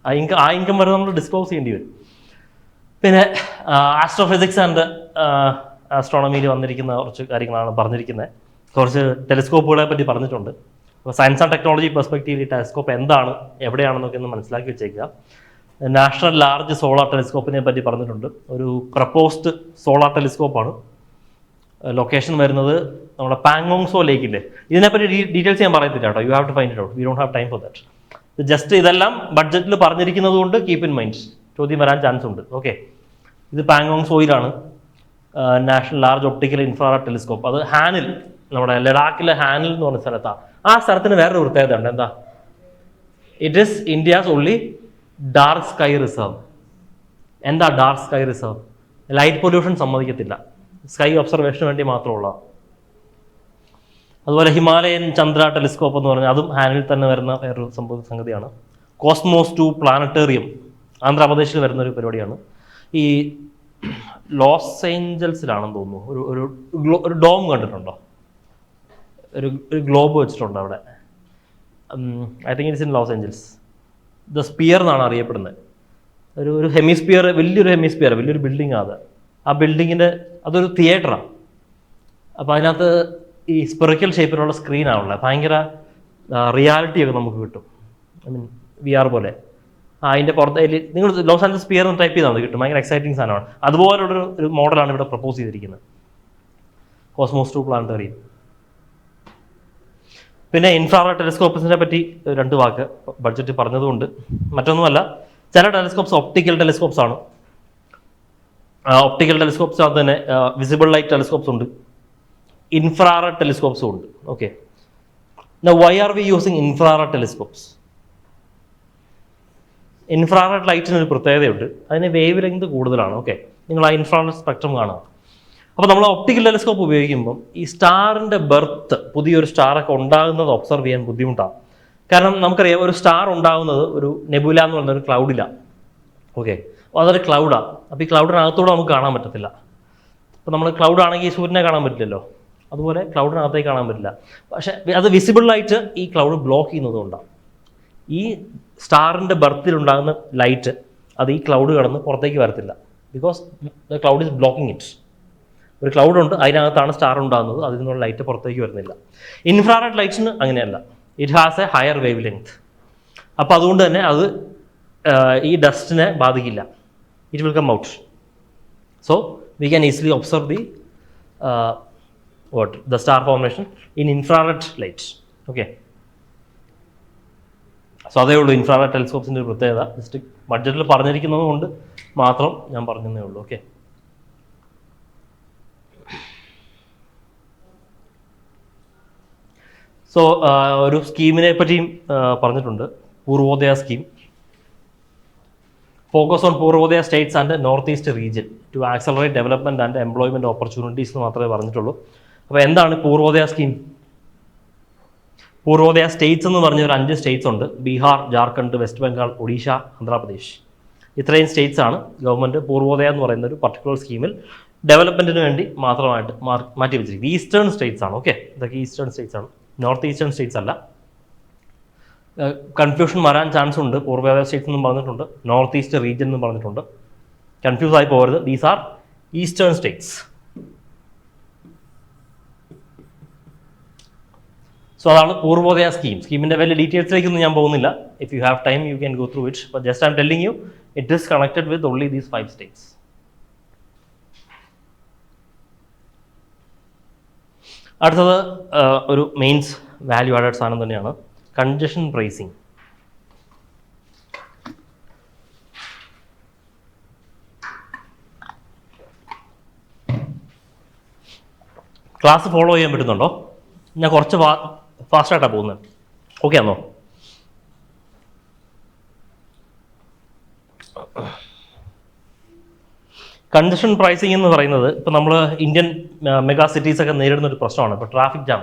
ആ ഇൻകം വരെ നമ്മൾ ഡിസ്ക്ലോസ് ചെയ്യേണ്ടി വരും. പിന്നെ ആസ്ട്രോഫിസിക്സ് ആൻഡ് ആസ്ട്രോണമിയിൽ വന്നിരിക്കുന്ന കുറച്ച് കാര്യങ്ങളാണ് പറഞ്ഞിരിക്കുന്നത്. കുറച്ച് ടെലിസ്കോപ്പുകളെ പറ്റി പറഞ്ഞിട്ടുണ്ട്. അപ്പോൾ സയൻസ് ആൻഡ് ടെക്നോളജി പെർസ്പെക്റ്റീവിൽ ഈ ടെലിസ്കോപ്പ് എന്താണ്, എവിടെയാണെന്നൊക്കെ ഒന്ന് മനസ്സിലാക്കി വെച്ചേക്കുക. നാഷണൽ ലാർജ് സോളാർ ടെലിസ്കോപ്പിനെ പറ്റി പറഞ്ഞിട്ടുണ്ട്. ഒരു പ്രപ്പോസ്ഡ് സോളാർ ടെലിസ്കോപ്പാണ്. ലൊക്കേഷൻ വരുന്നത് നമ്മുടെ പാങ്ങോങ്സോ ലേക്കിൻ്റെ. ഇതിനെപ്പറ്റി ഡീറ്റെയിൽസ് ഞാൻ പറയത്തില്ല കേട്ടോ, you have to find it out, we don't have time for that. Just ഇതെല്ലാം ബഡ്ജറ്റിൽ പറഞ്ഞിരിക്കുന്നത് കൊണ്ട് കീപ്പ് ഇൻ മൈൻഡ്, ചോദ്യം വരാൻ ചാൻസ് ഉണ്ട്. ഓക്കെ, ഇത് പാങ്ങോങ്സോയിലാണ് national large optical infrared telescope. അത് ഹാനിൽ, നമ്മുടെ ലഡാക്കിലെ ഹാനിൽ എന്ന് പറഞ്ഞ സ്ഥലത്താണ്. ആ സ്ഥലത്തിന് വേറൊരു പ്രത്യേകത ഉണ്ട്. എന്താ? It is India's only dark sky reserve. എന്താ dark sky reserve? Light pollution സമ്മതിക്കത്തില്ല, സ്കൈ ഒബ്സർവേഷന് വേണ്ടി മാത്രമുള്ള. അതുപോലെ ഹിമാലയൻ ചന്ദ്ര ടെലിസ്കോപ്പ് എന്ന് പറഞ്ഞാൽ അതും ഹാനിൽ തന്നെ വരുന്ന വേറൊരു സംഗതിയാണ്. കോസ്മോസ് 2 പ്ലാനറ്റേറിയം ആന്ധ്രാപ്രദേശിൽ വരുന്ന ഒരു പരിപാടിയാണ്. ഈ ലോസ് ഏഞ്ചൽസിലാണെന്ന് തോന്നുന്നു. ഒരു ഡോം കണ്ടിട്ടുണ്ടോ? ഒരു ഗ്ലോബ് വെച്ചിട്ടുണ്ട് അവിടെ. I think it's in Los Angeles. The Sphere എന്നാണ് അറിയപ്പെടുന്നത്. ഒരു ഹെമിസ്പിയർ, വലിയൊരു ഹെമിസ്പിയർ, വലിയൊരു ബിൽഡിംഗ് ആണ് അത്. ആ ബിൽഡിങ്ങിൻ്റെ അതൊരു തിയേറ്ററാണ്. അപ്പോൾ അതിനകത്ത് ഈ സ്പെറിക്കൽ ഷേപ്പിലുള്ള സ്ക്രീനാണുള്ളത്. ഭയങ്കര റിയാലിറ്റിയൊക്കെ നമുക്ക് കിട്ടും. ഐ മീൻ VR പോലെ. അതിൻ്റെ പുറത്ത് നിങ്ങൾ ലോസ് ആഞ്ചൽസ് സ്പിയർ എന്ന് ടൈപ്പ് ചെയ്താൽ കിട്ടും. ഭയങ്കര എക്സൈറ്റിംഗ് സാധനമാണ്. അതുപോലുള്ളൊരു മോഡലാണ് ഇവിടെ പ്രപ്പോസ് ചെയ്തിരിക്കുന്നത്, കോസ്മോസ് 2 പ്ലാനറ്റേറിയം. പിന്നെ ഇൻഫ്രാറെഡ് ടെലിസ്കോപ്സിനെ പറ്റി 2 വാക്ക് ബഡ്ജറ്റ് പറഞ്ഞതുകൊണ്ട്. മറ്റൊന്നുമല്ല, ചില ടെലിസ്കോപ്സ് ഒപ്റ്റിക്കൽ ടെലിസ്കോപ്സ് ആണ്. ഒപ്റ്റിക്കൽ ടെലിസ്കോപ്സ് അത് തന്നെ വിസിബിൾ ലൈറ്റ് ടെലിസ്കോപ്സ് ഉണ്ട്, ഇൻഫ്രാറെഡ് ടെലിസ്കോപ്സും ഉണ്ട്. Okay, why are we using infrared telescopes? Infrared ലൈറ്റിന് ഒരു പ്രത്യേകതയുണ്ട്, അതിന് വേവ് ലെങ്ത് കൂടുതലാണ്. ഓക്കെ, നിങ്ങൾ ആ ഇൻഫ്രാറെഡ് സ്പെക്ട്രം കാണുക. അപ്പോൾ നമ്മൾ ഒപ്റ്റിക്കൽ ടെലിസ്കോപ്പ് ഉപയോഗിക്കുമ്പം ഈ സ്റ്റാറിൻ്റെ ബർത്ത്, പുതിയൊരു സ്റ്റാറൊക്കെ ഉണ്ടാകുന്നത് ഒബ്സർവ് ചെയ്യാൻ ബുദ്ധിമുട്ടാണ്. കാരണം നമുക്കറിയാം, ഒരു സ്റ്റാർ ഉണ്ടാകുന്നത് ഒരു നെബുല എന്ന് പറയുന്ന ഒരു ക്ലൗഡിലാണ്. ഓക്കെ, അപ്പോൾ അതൊരു ക്ലൗഡാണ്. അപ്പോൾ ഈ ക്ലൗഡിനകത്തൂടെ നമുക്ക് കാണാൻ പറ്റത്തില്ല. അപ്പോൾ നമ്മൾ ക്ലൗഡ് ആണെങ്കിൽ സൂര്യനെ കാണാൻ പറ്റില്ലല്ലോ, അതുപോലെ ക്ലൗഡിനകത്തേക്ക് കാണാൻ പറ്റില്ല. പക്ഷേ അത് വിസിബിളായിട്ട് ഈ ക്ലൗഡ് ബ്ലോക്ക് ചെയ്യുന്നതുകൊണ്ടാണ്. ഈ സ്റ്റാറിൻ്റെ ബർത്തിലുണ്ടാകുന്ന ലൈറ്റ് അത് ഈ ക്ലൗഡ് കടന്ന് പുറത്തേക്ക് വരത്തില്ല. Because the cloud is blocking it. ഒരു ക്ലൗഡ് ഉണ്ട്, അതിനകത്താണ് സ്റ്റാർ ഉണ്ടാകുന്നത്, അതിൽ നിന്നുള്ള ലൈറ്റ് പുറത്തേക്ക് വരുന്നില്ല. ഇൻഫ്രാറെഡ് ലൈറ്റ്സിന് അങ്ങനെയല്ല, it has a higher wavelength. അപ്പോൾ അതുകൊണ്ട് തന്നെ അത് ഈ ഡസ്റ്റിനെ ബാധിക്കില്ല, it will come out. So we can easily observe the star formation in infrared light. Okay, so അതേ ഉള്ളൂ ഇൻഫ്രാറെഡ് ടെലിസ്കോപ്സിൻ്റെ ഒരു പ്രത്യേകത. ജസ്റ്റ് ബഡ്ജറ്റിൽ പറഞ്ഞിരിക്കുന്നത് കൊണ്ട് മാത്രം ഞാൻ പറഞ്ഞതേ ഉള്ളൂ. ഓക്കെ, സോ ഒരു സ്കീമിനെ പറ്റിയും പറഞ്ഞിട്ടുണ്ട്, Purvodaya scheme. Focus on Purvodaya states and north east region to accelerate development and employment opportunities എന്ന് മാത്രമേ പറഞ്ഞിട്ടുള്ളൂ. അപ്പോൾ എന്താണ് പൂർവോദയ സ്കീം? പൂർവോദയ സ്റ്റേറ്റ്സ് എന്ന് പറഞ്ഞ ഒരു 5 സ്റ്റേറ്റ്സ് ഉണ്ട്. ബീഹാർ, ജാർഖണ്ഡ്, വെസ്റ്റ് ബംഗാൾ, ഒഡീഷ, ആന്ധ്രാപ്രദേശ്. ഇത്രയും സ്റ്റേറ്റ്സ് ആണ് ഗവൺമെൻറ് പൂർവോദയ എന്ന് പറയുന്ന ഒരു പർട്ടിക്കുലർ സ്കീമിൽ ഡെവലപ്മെൻറ്റിന് വേണ്ടി മാത്രമായിട്ട് മാറ്റി വെച്ചിരിക്കുന്നത്. ഈസ്റ്റേൺ സ്റ്റേറ്റ്സ് ആണ്. ഓക്കെ, ഇതൊക്കെ ഈസ്റ്റേൺ സ്റ്റേറ്റ്സ് ആണ്, നോർത്ത് ഈസ്റ്റേൺ സ്റ്റേറ്റ്സ് അല്ല. കൺഫ്യൂഷൻ വരാൻ ചാൻസ് ഉണ്ട്. പൂർവോദയ സ്റ്റേറ്റ്സ് എന്നും പറഞ്ഞിട്ടുണ്ട്, നോർത്ത് ഈസ്റ്റ് റീജിയൻ എന്നും പറഞ്ഞിട്ടുണ്ട്. കൺഫ്യൂസ് ആയി പോകരുത്, these are eastern States. So അതാണ് പൂർവോദയ സ്കീം. സ്കീമിൻ്റെ വലിയ ഡീറ്റെയിൽസിലേക്കൊന്നും ഞാൻ പോകുന്നില്ല. If you have time you can go through it, but just I M telling you it is connected with only these 5 States. അടുത്തത് ഒരു മെയിൻസ് വാല്യൂ ആഡഡ് സാധനം തന്നെയാണ്, congestion pricing. Class follow ചെയ്യാൻ പറ്റുന്നുണ്ടോ? ഞാൻ കുറച്ച് ഫാസ്റ്റായിട്ടാണ് പോകുന്നത്. ഓക്കെ ആണോ? കൺജഷൻ പ്രൈസിങ് എന്ന് പറയുന്നത് ഇപ്പോൾ നമ്മൾ ഇന്ത്യൻ മെഗാ സിറ്റീസൊക്കെ നേരിടുന്ന ഒരു പ്രശ്നമാണ്. ഇപ്പോൾ ട്രാഫിക് ജാം,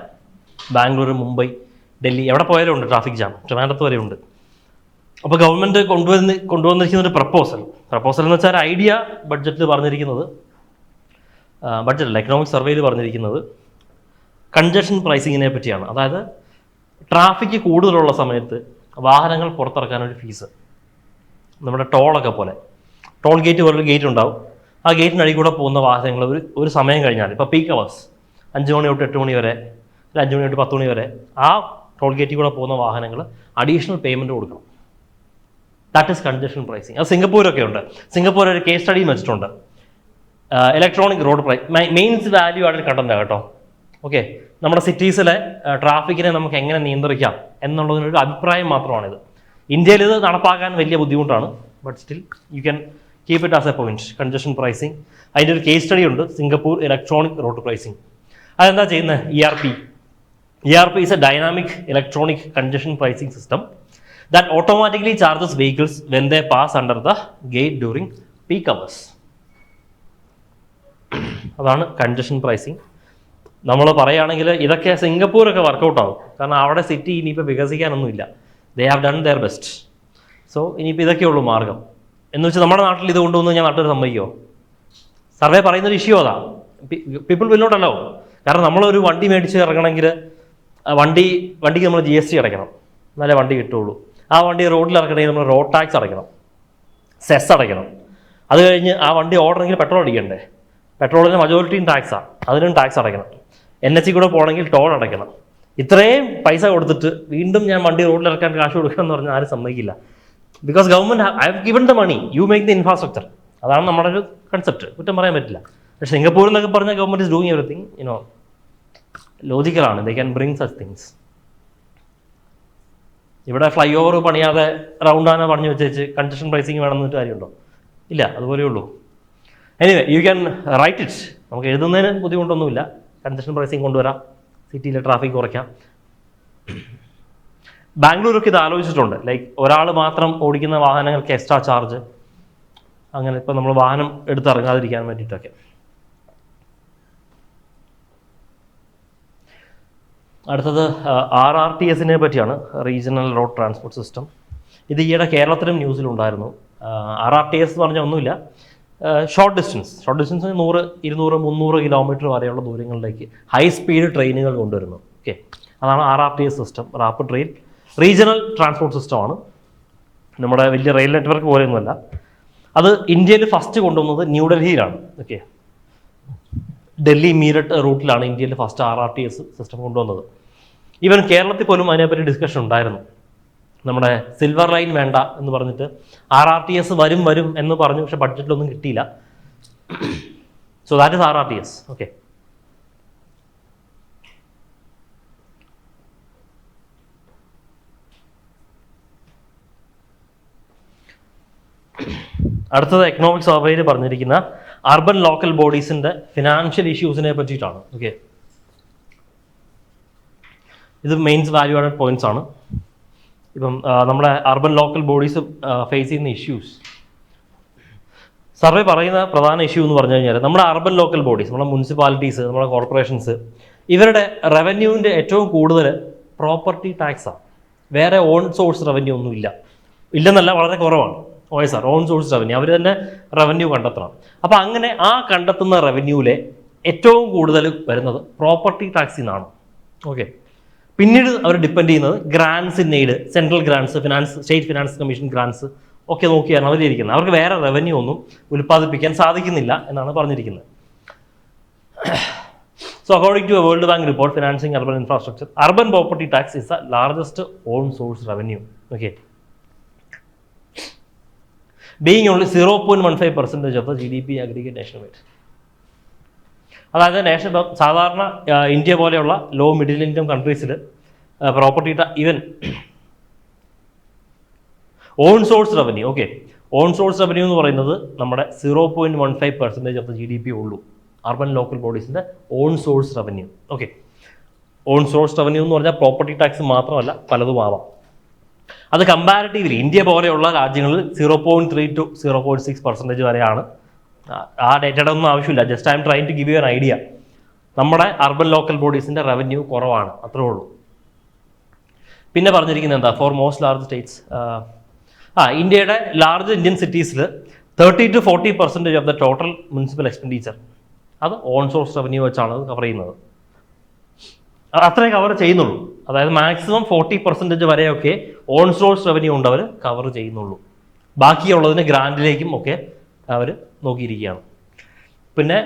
ബാംഗ്ലൂർ, മുംബൈ, ഡൽഹി, എവിടെ പോയാലും ഉണ്ട് ട്രാഫിക് ജാം, ട്രിവാൻഡ്രത്ത് വരെ ഉണ്ട്. അപ്പോൾ ഗവൺമെൻറ് കൊണ്ടുവന്നിരിക്കുന്ന ഒരു പ്രപ്പോസൽ എന്ന് വെച്ചാൽ ഐഡിയ ബഡ്ജറ്റിൽ പറഞ്ഞിരിക്കുന്നത്, ബഡ്ജറ്റല്ല എക്കണോമിക് സർവേയിൽ പറഞ്ഞിരിക്കുന്നത് കൺജഷൻ പ്രൈസിങ്ങിനെ പറ്റിയാണ്. അതായത് ട്രാഫിക് കൂടുതലുള്ള സമയത്ത് വാഹനങ്ങൾ പുറത്തിറക്കാനൊരു ഫീസ്, നമ്മുടെ ടോളൊക്കെ പോലെ. ടോൾ ഗേറ്റ് പോലൊരു ഗേറ്റ് ഉണ്ടാവും. ആ ഗേറ്റിനടി കൂടെ പോകുന്ന വാഹനങ്ങൾ ഒരു സമയം കഴിഞ്ഞാൽ, ഇപ്പോൾ പീക്ക് അവേഴ്സ് 5 മണി തൊട്ട് 8 മണി വരെ, 5 മണി തൊട്ട് 10 മണി വരെ, ആ ടോൾ ഗേറ്റിൽ കൂടെ പോകുന്ന വാഹനങ്ങൾ അഡീഷണൽ പേയ്മെൻറ്റ് കൊടുക്കണം. That is congestion pricing. അത് സിംഗപ്പൂരൊക്കെ ഉണ്ട്. സിംഗപ്പൂർ ഒരു കേസ് സ്റ്റഡിയും വെച്ചിട്ടുണ്ട്. Electronic road price mains value ആയിട്ട് കണ്ടന്റ് കേട്ടോ. ഓക്കെ, നമ്മുടെ സിറ്റീസിലെ ട്രാഫിക്കിനെ നമുക്ക് എങ്ങനെ നിയന്ത്രിക്കാം എന്നുള്ളതിനൊരു അഭിപ്രായം മാത്രമാണിത്. ഇന്ത്യയിൽ ഇത് നടപ്പാക്കാൻ വലിയ ബുദ്ധിമുട്ടാണ്. But still you can keep it as A point. Congestion pricing, അതിൻ്റെ ഒരു കേസ് സ്റ്റഡി ഉണ്ട്, സിംഗപ്പൂർ ഇലക്ട്രോണിക് റോഡ് പ്രൈസിങ്. അതെന്താ ചെയ്യുന്നത്? ERP is a dynamic electronic congestion pricing system that automatically charges vehicles when they pass under the gate during peak hours. അതാണ് congestion pricing. നമ്മൾ പറയുകയാണെങ്കിൽ ഇതൊക്കെ സിംഗപ്പൂരൊക്കെ workout ആവും. കാരണം അവിടെ സിറ്റി ഇനിയിപ്പോൾ വികസിക്കാനൊന്നുമില്ല. They have done their best. So ഇനിയിപ്പോൾ ഇതൊക്കെയുള്ളൂ മാർഗം. എന്ന് വെച്ചാൽ നമ്മുടെ നാട്ടിൽ ഇത് കൊണ്ടുവന്ന് ഞാൻ നാട്ടിൽ സമ്മതിക്കുമോ? സർവേ പറയുന്നൊരു ഇഷ്യൂ അതാ. People will not allow. കാരണം നമ്മളൊരു വണ്ടി മേടിച്ച് ഇറങ്ങണമെങ്കിൽ വണ്ടിക്ക് നമ്മൾ GST അടയ്ക്കണം, എന്നാലേ വണ്ടി കിട്ടുള്ളൂ. ആ വണ്ടി റോഡിൽ ഇറക്കണമെങ്കിൽ നമ്മൾ റോഡ് ടാക്സ് അടയ്ക്കണം, സെസ് അടയ്ക്കണം. അത് കഴിഞ്ഞ് ആ വണ്ടി ഓടണമെങ്കിൽ പെട്രോൾ അടിക്കണ്ടേ? പെട്രോളിന് മജോറിറ്റിയും ടാക്സാണ്, അതിനും ടാക്സ് അടയ്ക്കണം. NH കൂടെ പോകണമെങ്കിൽ ടോൾ അടയ്ക്കണം. ഇത്രയും പൈസ കൊടുത്തിട്ട് വീണ്ടും ഞാൻ വണ്ടി റോഡിൽ ഇറക്കാൻ കാശ് കൊടുക്കണം എന്ന് പറഞ്ഞാൽ ആരും സമ്മതിക്കില്ല. Because government I have given the money, you make the infrastructure. അതാണ് നമ്മുടെ ഒരു കൺസെപ്റ്റ്. കുറ്റം പറയാൻ പറ്റില്ല. പക്ഷേ സിംഗപ്പൂർ എന്നൊക്കെ പറഞ്ഞാൽ ഗവൺമെൻറ് ഇസ് ഡൂയിങ് എവറിത്തിങ് ലോജിക്കലാണ്. They can bring such things. ഇവിടെ ഫ്ലൈ ഓവർ പണിയാതെ റൗണ്ടാന പറഞ്ഞു വെച്ചേച്ച് കൺജഷൻ പ്രൈസിങ് വേണമെന്നിട്ട് കാര്യമുണ്ടോ? ഇല്ല, അതുപോലെയേ ഉള്ളൂ. Anyway you can write it. നമുക്ക് എഴുതുന്നതിന് ബുദ്ധിമുട്ടൊന്നുമില്ല. കൺജഷൻ പ്രൈസിങ് കൊണ്ടുവരാം, സിറ്റിയിലെ ട്രാഫിക് കുറയ്ക്കാം. ബാംഗ്ലൂരൊക്കെ ഇത് ആലോചിച്ചിട്ടുണ്ട്. ലൈക്ക് ഒരാൾ മാത്രം ഓടിക്കുന്ന വാഹനങ്ങൾക്ക് എക്സ്ട്രാ ചാർജ്, അങ്ങനെ ഇപ്പോൾ നമ്മൾ വാഹനം എടുത്തിറങ്ങാതിരിക്കാൻ വേണ്ടിയിട്ടൊക്കെ. അടുത്തത് RRTSനെ പറ്റിയാണ്, റീജിയണൽ റോഡ് ട്രാൻസ്പോർട്ട് സിസ്റ്റം. ഇത് ഈയിടെ കേരളത്തിലും ന്യൂസിലുണ്ടായിരുന്നു. RRTS എന്ന് പറഞ്ഞാൽ ഒന്നുമില്ല, ഷോർട്ട് ഡിസ്റ്റൻസ് 100, 200, 300 കിലോമീറ്റർ വരെയുള്ള ദൂരങ്ങളിലേക്ക് ഹൈ സ്പീഡ് ട്രെയിനുകൾ കൊണ്ടുവരുന്നു. ഓക്കെ, അതാണ് RRTS system. Rapid rail regional transport സിസ്റ്റമാണ്. നമ്മുടെ വലിയ റെയിൽ നെറ്റ്വർക്ക് പോലെയൊന്നുമല്ല. അത് ഇന്ത്യയിൽ ഫസ്റ്റ് കൊണ്ടുവന്നത് ന്യൂഡൽഹിയിലാണ്. ഓക്കെ, ഡൽഹി മീററ്റ് റൂട്ടിലാണ് ഇന്ത്യയിൽ ഫസ്റ്റ് RRTS സിസ്റ്റം കൊണ്ടുവന്നത്. ഈവൻ കേരളത്തിൽ പോലും അതിനെപ്പറ്റി ഡിസ്കഷൻ ഉണ്ടായിരുന്നു. നമ്മുടെ സിൽവർ ലൈൻ വേണ്ട എന്ന് പറഞ്ഞിട്ട് RRTS വരും എന്ന് പറഞ്ഞു, പക്ഷെ ബഡ്ജറ്റിലൊന്നും കിട്ടിയില്ല. So that is RRTS. Okay, അടുത്തത് എക്കണോമിക് സർവേയിൽ പറഞ്ഞിരിക്കുന്ന അർബൻ ലോക്കൽ ബോഡീസിൻ്റെ ഫിനാൻഷ്യൽ ഇഷ്യൂസിനെ പറ്റിയിട്ടാണ്. ഓക്കെ, ഇത് മെയിൻസ് വാല്യൂ ആഡഡ് പോയിന്റ്സ് ആണ്. ഇപ്പം നമ്മുടെ അർബൻ ലോക്കൽ ബോഡീസ് ഫേസ് ചെയ്യുന്ന ഇഷ്യൂസ്, സർവേ പറയുന്ന പ്രധാന ഇഷ്യൂ എന്ന് പറഞ്ഞു കഴിഞ്ഞാൽ നമ്മുടെ അർബൻ ലോക്കൽ ബോഡീസ്, നമ്മുടെ മുനിസിപ്പാലിറ്റീസ്, നമ്മുടെ കോർപ്പറേഷൻസ്, ഇവരുടെ റവന്യൂവിൻ്റെ ഏറ്റവും കൂടുതൽ പ്രോപ്പർട്ടി ടാക്സാണ്. വേറെ ഓൺ സോഴ്സ് റവന്യൂ ഒന്നും ഇല്ലെന്നല്ല, വളരെ കുറവാണ്. OSR, own source revenue. അവർ തന്നെ റവന്യൂ കണ്ടെത്തണം. അപ്പോൾ അങ്ങനെ ആ കണ്ടെത്തുന്ന റവന്യൂവിലെ ഏറ്റവും കൂടുതൽ വരുന്നത് പ്രോപ്പർട്ടി ടാക്സിൽ നിന്നാണ്. ഓക്കെ, പിന്നീട് അവർ ഡിപ്പെൻഡ് ചെയ്യുന്നത് grants in aid, central grants, state finance commission grants ഒക്കെ നോക്കിയാണ് അവരിയ്ക്കുന്നത്. അവർക്ക് വേറെ റവന്യൂ ഒന്നും ഉൽപ്പാദിപ്പിക്കാൻ സാധിക്കുന്നില്ല എന്നാണ് പറഞ്ഞിരിക്കുന്നത്. So according to a World Bank report financing urban infrastructure, urban property tax is the largest own source revenue. Okay, being only 0.15% of the GDP aggregate nationwide. അതായത് സാധാരണ ഇന്ത്യ പോലെയുള്ള ലോ മിഡിൽ ഇൻകം കൺട്രീസിൽ property even own source revenue. Okay, own source revenue എന്ന് പറയുന്നത് നമ്മുടെ 0.15% of the GDP ഉള്ളൂ. Urban local ബോഡീസിൻ്റെ own source revenue. Okay, own source revenue എന്ന് പറഞ്ഞാൽ പ്രോപ്പർട്ടി ടാക്സ് മാത്രമല്ല, പലതും ആവാം. അത് കമ്പാരിറ്റീവ്ലി ഇന്ത്യ പോലെയുള്ള രാജ്യങ്ങളിൽ 0.3 to 0.6% വരെയാണ്. ആ ഡേറ്റയുടെ ഒന്നും ആവശ്യമില്ല. Just I'm trying to give you an idea. നമ്മുടെ അർബൻ ലോക്കൽ ബോഡീസിൻ്റെ റവന്യൂ കുറവാണ്, അത്രേ ഉള്ളൂ. പിന്നെ പറഞ്ഞിരിക്കുന്നത് എന്താ, ഫോർ മോസ്റ്റ് ലാർജ് സ്റ്റേറ്റ്സ്, ഇന്ത്യയുടെ ലാർജ് ഇന്ത്യൻ സിറ്റീസിൽ 30 to 40% of the total municipal expenditure അത് ഓൺ സോഴ്സ് റവന്യൂ വെച്ചാണ് അത് കവർ ചെയ്യുന്നത്. അത്രേ കവർ ചെയ്യുന്നുള്ളൂ. അതായത് മാക്സിമം 40% വരെയൊക്കെ ഓൺ സോഴ്സ് റവന്യൂ ഉണ്ടവർ കവർ ചെയ്യുന്നുള്ളൂ. ബാക്കിയുള്ളതിന് ഗ്രാൻഡിലേക്കും ഒക്കെ അവർ നോക്കിയിരിക്കുകയാണ്. പിന്നെ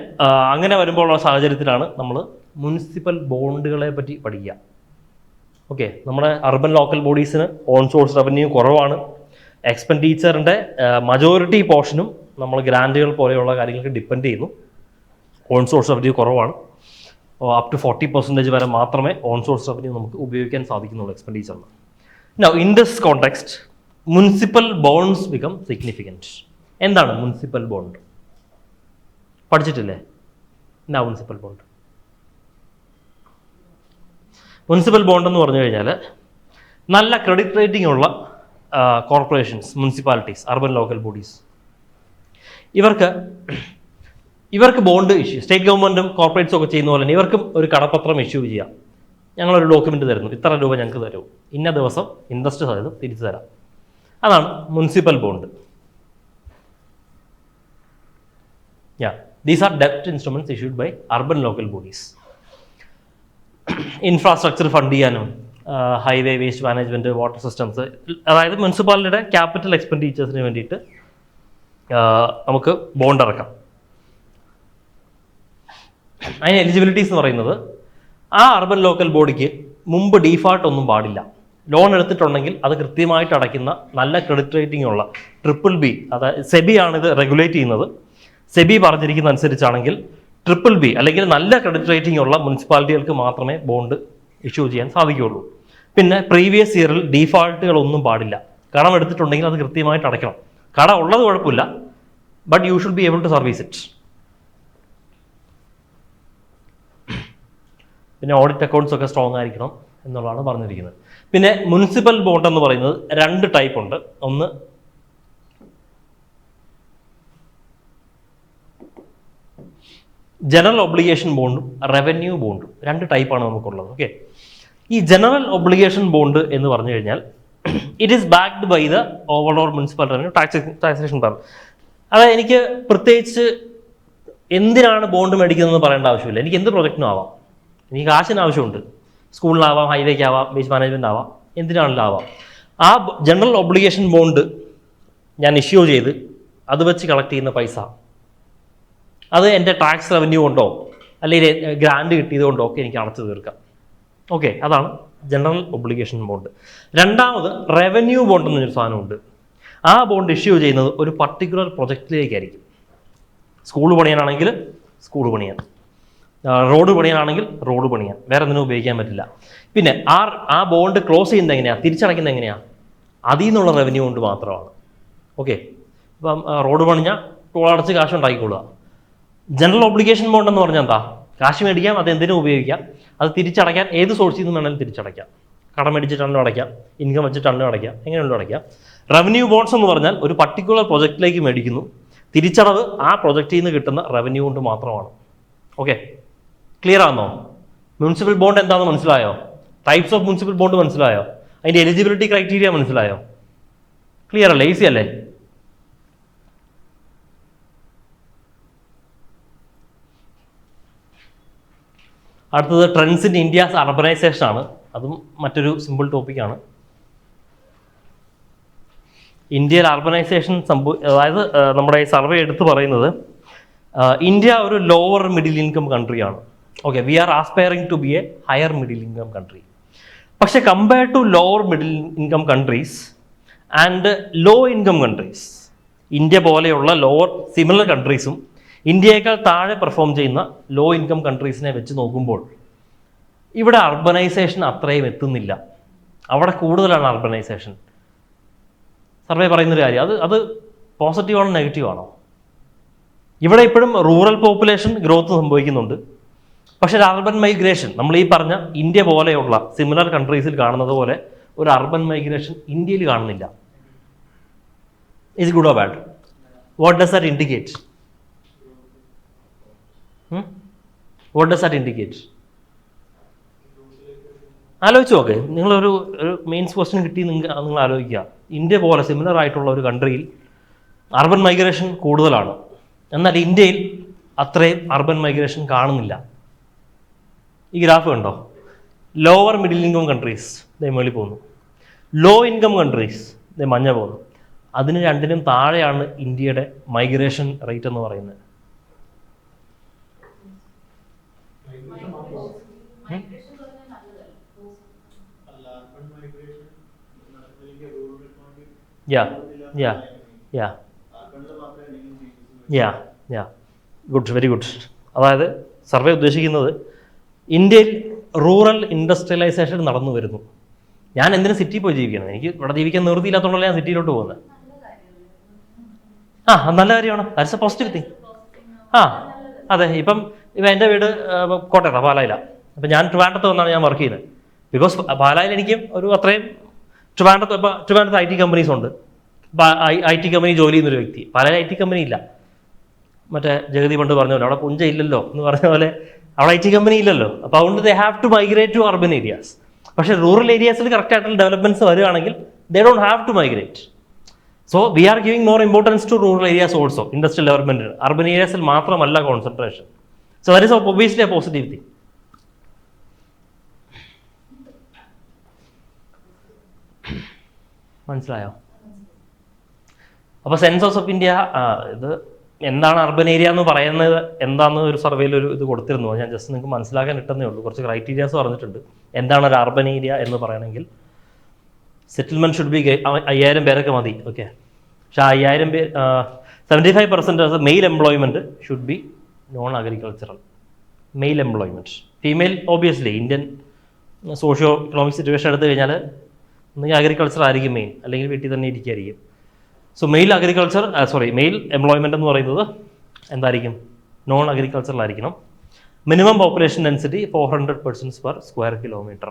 അങ്ങനെ വരുമ്പോഴുള്ള സാഹചര്യത്തിലാണ് നമ്മൾ മുനിസിപ്പൽ ബോണ്ടുകളെ പറ്റി പഠിക്കുക. ഓക്കെ, നമ്മുടെ അർബൻ ലോക്കൽ ബോഡീസിന് ഓൺ സോഴ്സ് റവന്യൂ കുറവാണ്. എക്സ്പെൻഡിച്ചറിൻ്റെ മജോറിറ്റി പോർഷനും നമ്മൾ ഗ്രാൻറ്റുകൾ പോലെയുള്ള കാര്യങ്ങൾക്ക് ഡിപ്പെൻഡ് ചെയ്യുന്നു. ഓൺ സോഴ്സ് റവന്യൂ കുറവാണ്. അപ് ടു 40% വരെ മാത്രമേ ഓൺ സോഴ്സ് റവന്യൂ നമുക്ക് ഉപയോഗിക്കാൻ സാധിക്കുന്നുള്ളൂ എക്സ്പെൻഡിച്ചറിന്. Now in this context municipal bonds become significant. എന്താണ് മുനിസിപ്പൽ ബോണ്ട്? പഠിച്ചിട്ടില്ലേ? എന്നാ മുനിസിപ്പൽ ബോണ്ട്? മുനിസിപ്പൽ ബോണ്ട് എന്ന് പറഞ്ഞു കഴിഞ്ഞാൽ നല്ല ക്രെഡിറ്റ് റേറ്റിംഗ് ഉള്ള corporations, municipalities, urban local bodies, ഇവർക്ക് ബോണ്ട് ഇഷ്യൂ, സ്റ്റേറ്റ് ഗവൺമെൻറ്റും കോർപ്പറേറ്റ്സും ഒക്കെ ചെയ്യുന്ന പോലെ തന്നെ ഇവർക്കും ഒരു കടപ്പത്രം ഇഷ്യൂ ചെയ്യാം. ഞങ്ങളൊരു ഡോക്യുമെൻ്റ് തരുന്നു, ഇത്ര രൂപ ഞങ്ങൾക്ക് തരൂ, ഇന്ന ദിവസം ഇൻട്രസ്റ്റ് സഹിതം തിരിച്ചു തരാം. അതാണ് municipal bond. These are debt instruments issued by urban local bodies. Infrastructure fund ചെയ്യാനും highway, waste management, water systems, അതായത് മുനിസിപ്പാലിറ്റിയുടെ ക്യാപിറ്റൽ എക്സ്പെൻഡിച്ചേഴ്സിന് വേണ്ടിയിട്ട് നമുക്ക് ബോണ്ട് ഇറക്കാം. അതിന് എലിജിബിലിറ്റീസ് എന്ന് പറയുന്നത് ആ അർബൻ ലോക്കൽ ബോഡിക്ക് മുമ്പ് ഡീഫാൾട്ട് ഒന്നും പാടില്ല. ലോൺ എടുത്തിട്ടുണ്ടെങ്കിൽ അത് കൃത്യമായിട്ട് അടയ്ക്കുന്ന നല്ല ക്രെഡിറ്റ് റേറ്റിംഗ് ഉള്ള BBB, അതായത് സെബി ആണ് ഇത് റെഗുലേറ്റ് ചെയ്യുന്നത്. സെബി പറഞ്ഞിരിക്കുന്ന അനുസരിച്ചാണെങ്കിൽ BBB അല്ലെങ്കിൽ നല്ല ക്രെഡിറ്റ് റേറ്റിംഗ് ഉള്ള മുനിസിപ്പാലിറ്റികൾക്ക് മാത്രമേ ബോണ്ട് ഇഷ്യൂ ചെയ്യാൻ സാധിക്കുകയുള്ളൂ. പിന്നെ പ്രീവിയസ് ഇയറിൽ ഡീഫാൾട്ടുകളൊന്നും പാടില്ല. കടം എടുത്തിട്ടുണ്ടെങ്കിൽ അത് കൃത്യമായിട്ട് അടയ്ക്കണം. കടം ഉള്ളത് കുഴപ്പമില്ല, but you should be able to service it. പിന്നെ ഓഡിറ്റ് അക്കൗണ്ട്സ് ഒക്കെ സ്ട്രോങ് ആയിരിക്കണം എന്നുള്ളതാണ് പറഞ്ഞിരിക്കുന്നത്. പിന്നെ മുനിസിപ്പൽ ബോണ്ട് എന്ന് പറയുന്നത് 2 ടൈപ്പ് ഉണ്ട്. ഒന്ന് ജനറൽ ഒബ്ലിഗേഷൻ ബോണ്ടും റവന്യൂ ബോണ്ടും, 2 ടൈപ്പാണ് നമുക്കുള്ളത്. ഓക്കെ, ഈ ജനറൽ ഒബ്ലിഗേഷൻ ബോണ്ട് എന്ന് പറഞ്ഞു കഴിഞ്ഞാൽ it is backed by the overall municipal revenue taxation power. അതായത് എനിക്ക് പ്രത്യേകിച്ച് എന്തിനാണ് ബോണ്ട് മേടിക്കുന്നതെന്ന് പറയേണ്ട ആവശ്യമില്ല. എനിക്ക് എന്ത് പ്രൊജക്റ്റിനും ആവാം. എനിക്ക് കാശിന് ആവശ്യമുണ്ട്. സ്കൂളിനാവാം, ഹൈവേക്കാവാം, വേസ്റ്റ് മാനേജ്മെൻ്റ് ആവാം, എന്തിനാണെങ്കിലും ആവാം. ആ ജനറൽ ഒബ്ലിഗേഷൻ ബോണ്ട് ഞാൻ ഇഷ്യൂ ചെയ്ത് അത് വെച്ച് കളക്ട് ചെയ്യുന്ന പൈസ, അത് എൻ്റെ ടാക്സ് റവന്യൂ കൊണ്ടോ അല്ലെങ്കിൽ ഗ്രാൻഡ് കിട്ടിയത് കൊണ്ടോ ഒക്കെ എനിക്ക് അടച്ചു തീർക്കാം. ഓക്കെ, അതാണ് ജനറൽ ഒബ്ലിഗേഷൻ ബോണ്ട്. രണ്ടാമത് റവന്യൂ ബോണ്ട് എന്നൊരു സാധനമുണ്ട്. ആ ബോണ്ട് ഇഷ്യൂ ചെയ്യുന്നത് ഒരു പർട്ടിക്കുലർ പ്രൊജക്റ്റിലേക്കായിരിക്കും. സ്കൂൾ പണിയാനാണെങ്കിൽ സ്കൂൾ പണിയാൻ, റോഡ് പണിയാനാണെങ്കിൽ റോഡ് പണിയാൻ, വേറെ എന്തിനും ഉപയോഗിക്കാൻ പറ്റില്ല. പിന്നെ ആ ബോണ്ട് ക്ലോസ് ചെയ്യുന്നത് എങ്ങനെയാണ്, തിരിച്ചടയ്ക്കുന്നത് എങ്ങനെയാണ്, അതിൽ നിന്നുള്ള റവന്യൂ കൊണ്ട് മാത്രമാണ്. ഓക്കെ, ഇപ്പം റോഡ് പണിഞ്ഞാൽ ടോൾ അടച്ച് കാശ് ഉണ്ടാക്കിക്കൊള്ളുക. ജനറൽ ഒബ്ലിഗേഷൻ ബോണ്ട് എന്ന് പറഞ്ഞാൽ എന്താ, കാശ് മേടിക്കാം, അത് എന്തിനും ഉപയോഗിക്കാം, അത് തിരിച്ചടയ്ക്കാൻ ഏത് സോഴ്സിൽ നിന്ന് വേണമെങ്കിലും തിരിച്ചടയ്ക്കാം. കടം മേടിച്ചിട്ടാണെങ്കിലും അടയ്ക്കാം, ഇൻകം വെച്ചിട്ടാണെങ്കിലും അടയ്ക്കാം, എങ്ങനെയുണ്ടോ അടയ്ക്കാം. റവന്യൂ ബോണ്ട്സ് എന്ന് പറഞ്ഞാൽ ഒരു പർട്ടിക്കുലർ പ്രൊജക്റ്റിലേക്ക് മേടിക്കുന്നു, തിരിച്ചടവ് ആ പ്രൊജക്റ്റിൽ നിന്ന് കിട്ടുന്ന റവന്യൂ കൊണ്ട് മാത്രമാണ്. ഓക്കെ, ക്ലിയർ ആണോ? മുനിസിപ്പൽ ബോണ്ട് എന്താണെന്ന് മനസ്സിലായോ? ടൈപ്സ് ഓഫ് മുനിസിപ്പൽ ബോണ്ട് മനസ്സിലായോ? അതിൻ്റെ എലിജിബിലിറ്റി ക്രൈറ്റീരിയ മനസ്സിലായോ? ക്ലിയർ അല്ലേ? ഈസി അല്ലേ? അടുത്തത് ട്രെൻഡ്സ് ഇൻ ഇന്ത്യാസ് അർബനൈസേഷൻ ആണ്. അതും മറ്റൊരു സിമ്പിൾ ടോപ്പിക്കാണ്. ഇന്ത്യയിൽ അർബനൈസേഷൻ അതായത് നമ്മുടെ ഈ സർവേ എടുത്ത് പറയുന്നത് ഇന്ത്യ ഒരു ലോവർ മിഡിൽ ഇൻകം കൺട്രിയാണ്. Okay, we are aspiring to be a higher middle income country. പക്ഷെ compared to lower middle income countries and low income countries, India പോലെയുള്ള ലോവർ സിമിലർ കൺട്രീസും ഇന്ത്യയേക്കാൾ താഴെ പെർഫോം ചെയ്യുന്ന ലോ ഇൻകം കൺട്രീസിനെ വെച്ച് നോക്കുമ്പോൾ ഇവിടെ അർബനൈസേഷൻ അത്രയും എത്തുന്നില്ല. അവിടെ കൂടുതലാണ് അർബനൈസേഷൻ. സർവേ പറയുന്നൊരു കാര്യം, അത് പോസിറ്റീവാണോ നെഗറ്റീവാണോ? ഇവിടെ ഇപ്പോഴും റൂറൽ പോപ്പുലേഷൻ ഗ്രോത്ത് സംഭവിക്കുന്നുണ്ട്. പക്ഷേ അർബൻ മൈഗ്രേഷൻ, നമ്മൾ ഈ പറഞ്ഞ ഇന്ത്യ പോലെയുള്ള സിമിലർ കൺട്രീസിൽ കാണുന്നത് പോലെ ഒരു അർബൻ മൈഗ്രേഷൻ ഇന്ത്യയിൽ കാണുന്നില്ല. Is good or bad? What does that indicate? What does that indicate? ആലോചിച്ച് നോക്ക്. നിങ്ങളൊരു മെയിൻസ് ക്വസ്റ്റ്യൻ കിട്ടി നിങ്ങൾ ആലോചിക്കുക. ഇന്ത്യ പോലെ സിമിലർ ആയിട്ടുള്ള ഒരു കൺട്രിയിൽ അർബൻ മൈഗ്രേഷൻ കൂടുതലാണ്, എന്നാൽ ഇന്ത്യയിൽ അത്രയും അർബൻ മൈഗ്രേഷൻ കാണുന്നില്ല. ഈ ഗ്രാഫ് കണ്ടോ? ലോവർ മിഡിൽ ഇൻകം കൺട്രീസ് മേളിൽ പോകുന്നു, ലോ ഇൻകം കൺട്രീസ് മഞ്ഞ പോകുന്നു, അതിന് രണ്ടിനും താഴെയാണ് ഇന്ത്യയുടെ മൈഗ്രേഷൻ റേറ്റ് എന്ന് പറയുന്നത്. Good, very good. അതായത് സർവേ ഉദ്ദേശിക്കുന്നത് ഇന്ത്യയിൽ റൂറൽ ഇൻഡസ്ട്രിയലൈസേഷൻ നടന്നു വരുന്നു. ഞാൻ എന്തിനും സിറ്റിയിൽ പോയി ജീവിക്കണം? എനിക്ക് ഇവിടെ ജീവിക്കാൻ നിവൃത്തിയില്ലാത്തതുകൊണ്ടല്ല ഞാൻ സിറ്റിയിലോട്ട് പോകുന്നത്. നല്ല കാര്യമാണ്. That's A positive thing. അതെ. ഇപ്പം എൻ്റെ വീട് കോട്ടയത്താണ്, പാലായിലാണ്. അപ്പം ഞാൻ ട്രിവാൻഡ്രത്ത് വന്നാണ് ഞാൻ വർക്ക് ചെയ്യുന്നത്. ബിക്കോസ് പാലായിൽ എനിക്കും ഒരു അത്രയും ട്രിവാൻഡ്രത്ത് IT കമ്പനീസ് ഉണ്ട്. IT കമ്പനി ജോലി ചെയ്യുന്നൊരു വ്യക്തി. പാലായിൽ IT കമ്പനി ഇല്ല. മറ്റേ ജഗതി പണ്ട് പറഞ്ഞ പോലെ അവിടെ പുഞ്ച ഇല്ലല്ലോ എന്ന് പറഞ്ഞ പോലെ അവിടെ IT കമ്പനി ഇല്ലല്ലോ. അപ്പോൾ അതുകൊണ്ട് they have to migrate to urban areas. പക്ഷേ റൂറൽ ഏരിയാസിൽ കറക്റ്റ് ആയിട്ടുള്ള ഡെവലപ്മെന്റ്സ് വരികയാണെങ്കിൽ they don't have to migrate. So we are giving more importance to rural areas also, industrial ഡെവലപ്മെന്റിന്. അർബൻ ഏരിയാസിൽ മാത്രമല്ല concentration. So that is obviously a positive thing. മനസ്സിലായോ? അപ്പോൾ census of India ഇത് എന്താണ് അർബൻ ഏരിയ എന്ന് പറയുന്നത് എന്താണെന്ന് ഒരു സർവേയിൽ ഒരു ഇത് കൊടുത്തിരുന്നു. ഞാൻ ജസ്റ്റ് നിങ്ങൾക്ക് മനസ്സിലാക്കാൻ ഇട്ടെന്നേ ഉള്ളൂ. കുറച്ച് ക്രൈറ്റീരിയാസ് പറഞ്ഞിട്ടുണ്ട്. എന്താണ് ഒരു അർബൻ ഏരിയ എന്ന് പറയണമെങ്കിൽ സെറ്റിൽമെൻറ്റ് ഷുഡ് ബി 5000 പേരൊക്കെ മതി. ഓക്കെ. പക്ഷേ 5000 പേര് 75% male employment should be non agricultural male employment. Female obviously Indian socio economic situation എടുത്തു കഴിഞ്ഞാൽ ഒന്നുകിൽ അഗ്രികൾച്ചർ ആയിരിക്കും മെയിൻ, അല്ലെങ്കിൽ വീട്ടിൽ തന്നെ ഇരിക്കുകയായിരിക്കും. സോ മെയിൽ എംപ്ലോയ്മെൻ്റ് എന്ന് പറയുന്നത് എന്തായിരിക്കും? നോൺ അഗ്രികൾച്ചറിലായിരിക്കണം. Minimum population density 400 persons per square kilometer.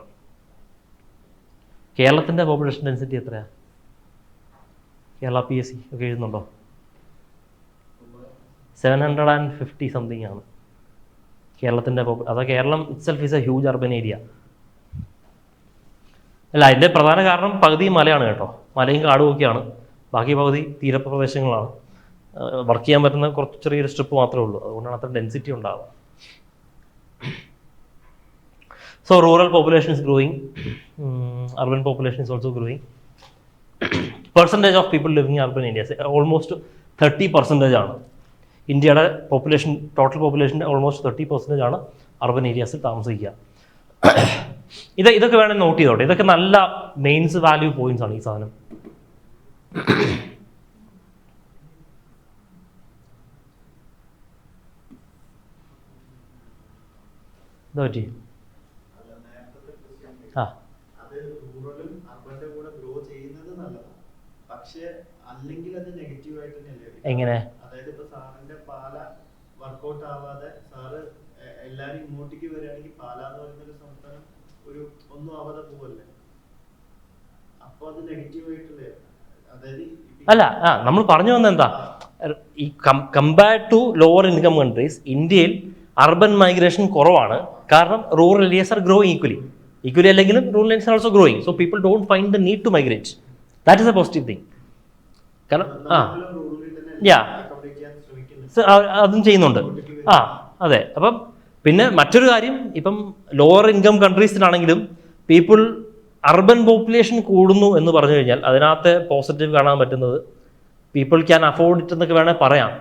കേരളത്തിൻ്റെ പോപ്പുലേഷൻ ഡെൻസിറ്റി എത്രയാണ്? കേരള PSC ഒക്കെ എഴുതുന്നുണ്ടോ? 750 സംതിങ് ആണ് കേരളത്തിൻ്റെ അതാ Kerala itself is a huge urban area. അല്ല, അതിൻ്റെ പ്രധാന കാരണം പകുതി മലയാണ് കേട്ടോ. മലയും കാടും ഒക്കെയാണ്. ബാക്കി പകുതി തീരപ്രദേശങ്ങളാണ്. വർക്ക് ചെയ്യാൻ പറ്റുന്ന കുറച്ച് ചെറിയൊരു സ്ട്രിപ്പ് മാത്രമേ ഉള്ളൂ. അതുകൊണ്ടാണ് അത്ര ഡെൻസിറ്റി ഉണ്ടാവുക. So rural population is growing, urban population is also growing. Percentage of people living in urban areas almost 30% ആണ്. ഇന്ത്യയുടെ പോപ്പുലേഷൻ, ടോട്ടൽ പോപ്പുലേഷൻ്റെ ഓൾമോസ്റ്റ് 30% ആണ് അർബൻ ഏരിയാസിൽ താമസിക്കുക. ഇതൊക്കെ വേണമെങ്കിൽ നോട്ട് ചെയ്തോട്ടെ. ഇതൊക്കെ നല്ല മെയിൻസ് വാല്യൂ പോയിന്റ്സ് ആണ് ഈ സാധനം. എന്താ പറ്റി? എങ്ങനെ? അല്ല, നമ്മൾ പറഞ്ഞു വന്ന എന്താ, ഈ compared to lower income countries ഇന്ത്യയിൽ അർബൻ മൈഗ്രേഷൻ കുറവാണ്. കാരണം rural areas are growing equally അല്ലെങ്കിലും rural areas are also growing. So people don't find the need to migrate. That is a positive thing. കാരണം അതും ചെയ്യുന്നുണ്ട്. അതെ. അപ്പം പിന്നെ മറ്റൊരു കാര്യം, ഇപ്പം ലോവർ ഇൻകം കൺട്രീസിലാണെങ്കിലും പീപ്പിൾ അർബൻ പോപ്പുലേഷൻ കൂടുന്നു എന്ന് പറഞ്ഞു കഴിഞ്ഞാൽ അതിനകത്ത് പോസിറ്റീവ് കാണാൻ പറ്റുന്നത് പീപ്പിൾ ക്യാൻ അഫോർഡ് ഇറ്റ് എന്നൊക്കെ വേണേൽ പറയാം.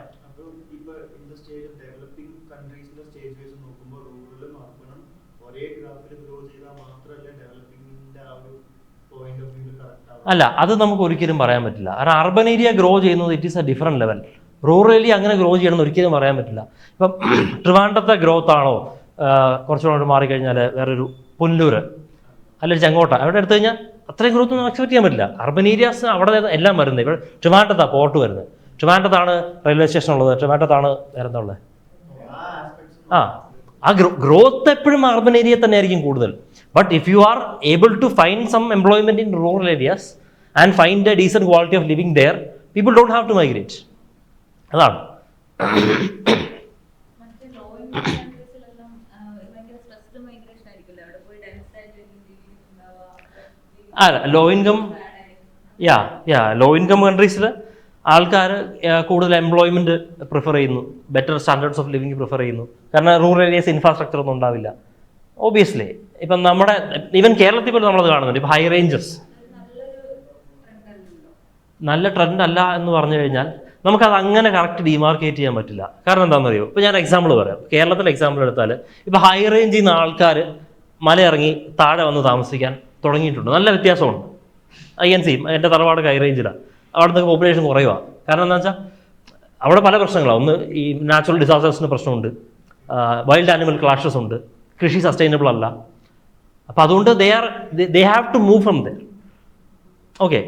അല്ല, അത് നമുക്ക് ഒരിക്കലും പറയാൻ പറ്റില്ല. കാരണം അർബൻ ഏരിയ ഗ്രോ ചെയ്യുന്നത് it is a different level. Rural area അങ്ങനെ ഗ്രോ ചെയ്യണമെന്ന് ഒരിക്കലും പറയാൻ പറ്റില്ല. ഇപ്പം ട്രിവാൻഡ്രത്തെ ഗ്രോത്ത് ആണോ കുറച്ചുകൂടെ മാറിക്കഴിഞ്ഞാൽ വേറൊരു പുല്ലൂര് അല്ലെങ്കിൽ ചെങ്കോട്ട അവിടെ എടുത്തു കഴിഞ്ഞാൽ അത്രയും ഗ്രോത്ത് ഒന്നും എക്സ്പെക്ട് ചെയ്യാൻ പറ്റില്ല. അർബൻ ഏരിയാസ് അവിടെ എല്ലാം വരുന്നത്. ഇവിടെ ട്രിവാൻഡ്രത്താണ് പോർട്ട് വരുന്നത്, ട്രിവാൻഡ്രത്താണ് റെയിൽവേ സ്റ്റേഷൻ ഉള്ളത്, ട്രിവാൻഡ്രത്താണ് വേറെ എന്താ ഉള്ളത്. ആ ഗ്രോത്ത് എപ്പോഴും അർബൻ ഏരിയ തന്നെ ആയിരിക്കും കൂടുതൽ. But if you are able to find some employment in rural areas and find a decent quality of living there, people don't have to migrate. അതാണ്. ലോ ഇൻകം കൺട്രീസിൽ ആൾക്കാർ കൂടുതൽ എംപ്ലോയ്മെൻറ്റ് പ്രിഫർ ചെയ്യുന്നു, better standards of living prefer ചെയ്യുന്നു. കാരണം rural areas infrastructure ഒന്നും ഉണ്ടാവില്ല. Obviously ഇപ്പം നമ്മുടെ ഈവൻ കേരളത്തിൽ പോലും നമ്മളത് കാണുന്നുണ്ട്. ഇപ്പം ഹൈ റേഞ്ചസ് നല്ല ട്രെൻഡ് അല്ല എന്ന് പറഞ്ഞു കഴിഞ്ഞാൽ നമുക്കത് അങ്ങനെ കറക്റ്റ് ഡിമാർക്കേറ്റ് ചെയ്യാൻ പറ്റില്ല. കാരണം എന്താണെന്നറിയോ, ഇപ്പോൾ ഞാൻ എക്സാമ്പിൾ പറയാം. കേരളത്തിലെ എക്സാമ്പിൾ എടുത്താൽ ഇപ്പോൾ ഹൈ റേഞ്ചിൽ നിന്ന് ആൾക്കാർ മലയിറങ്ങി താഴെ വന്ന് താമസിക്കാൻ തുടങ്ങിയിട്ടുണ്ട്. നല്ല വ്യത്യാസമുണ്ട്. INC എൻ്റെ തറവാട് ഹൈ റേഞ്ചിലാണ്. അവിടുത്തെ പോപ്പുലേഷൻ കുറയുക. കാരണം എന്താ വെച്ചാൽ അവിടെ പല പ്രശ്നങ്ങളാണ്. ഒന്ന് ഈ നാച്ചുറൽ ഡിസാസ്റ്റേഴ്സിൻ്റെ പ്രശ്നമുണ്ട്, വൈൽഡ് ആനിമൽ ക്ലാഷസ് ഉണ്ട്, കൃഷി സസ്റ്റൈനബിൾ അല്ല. അപ്പോൾ അതുകൊണ്ട് they have to move from there. Okay,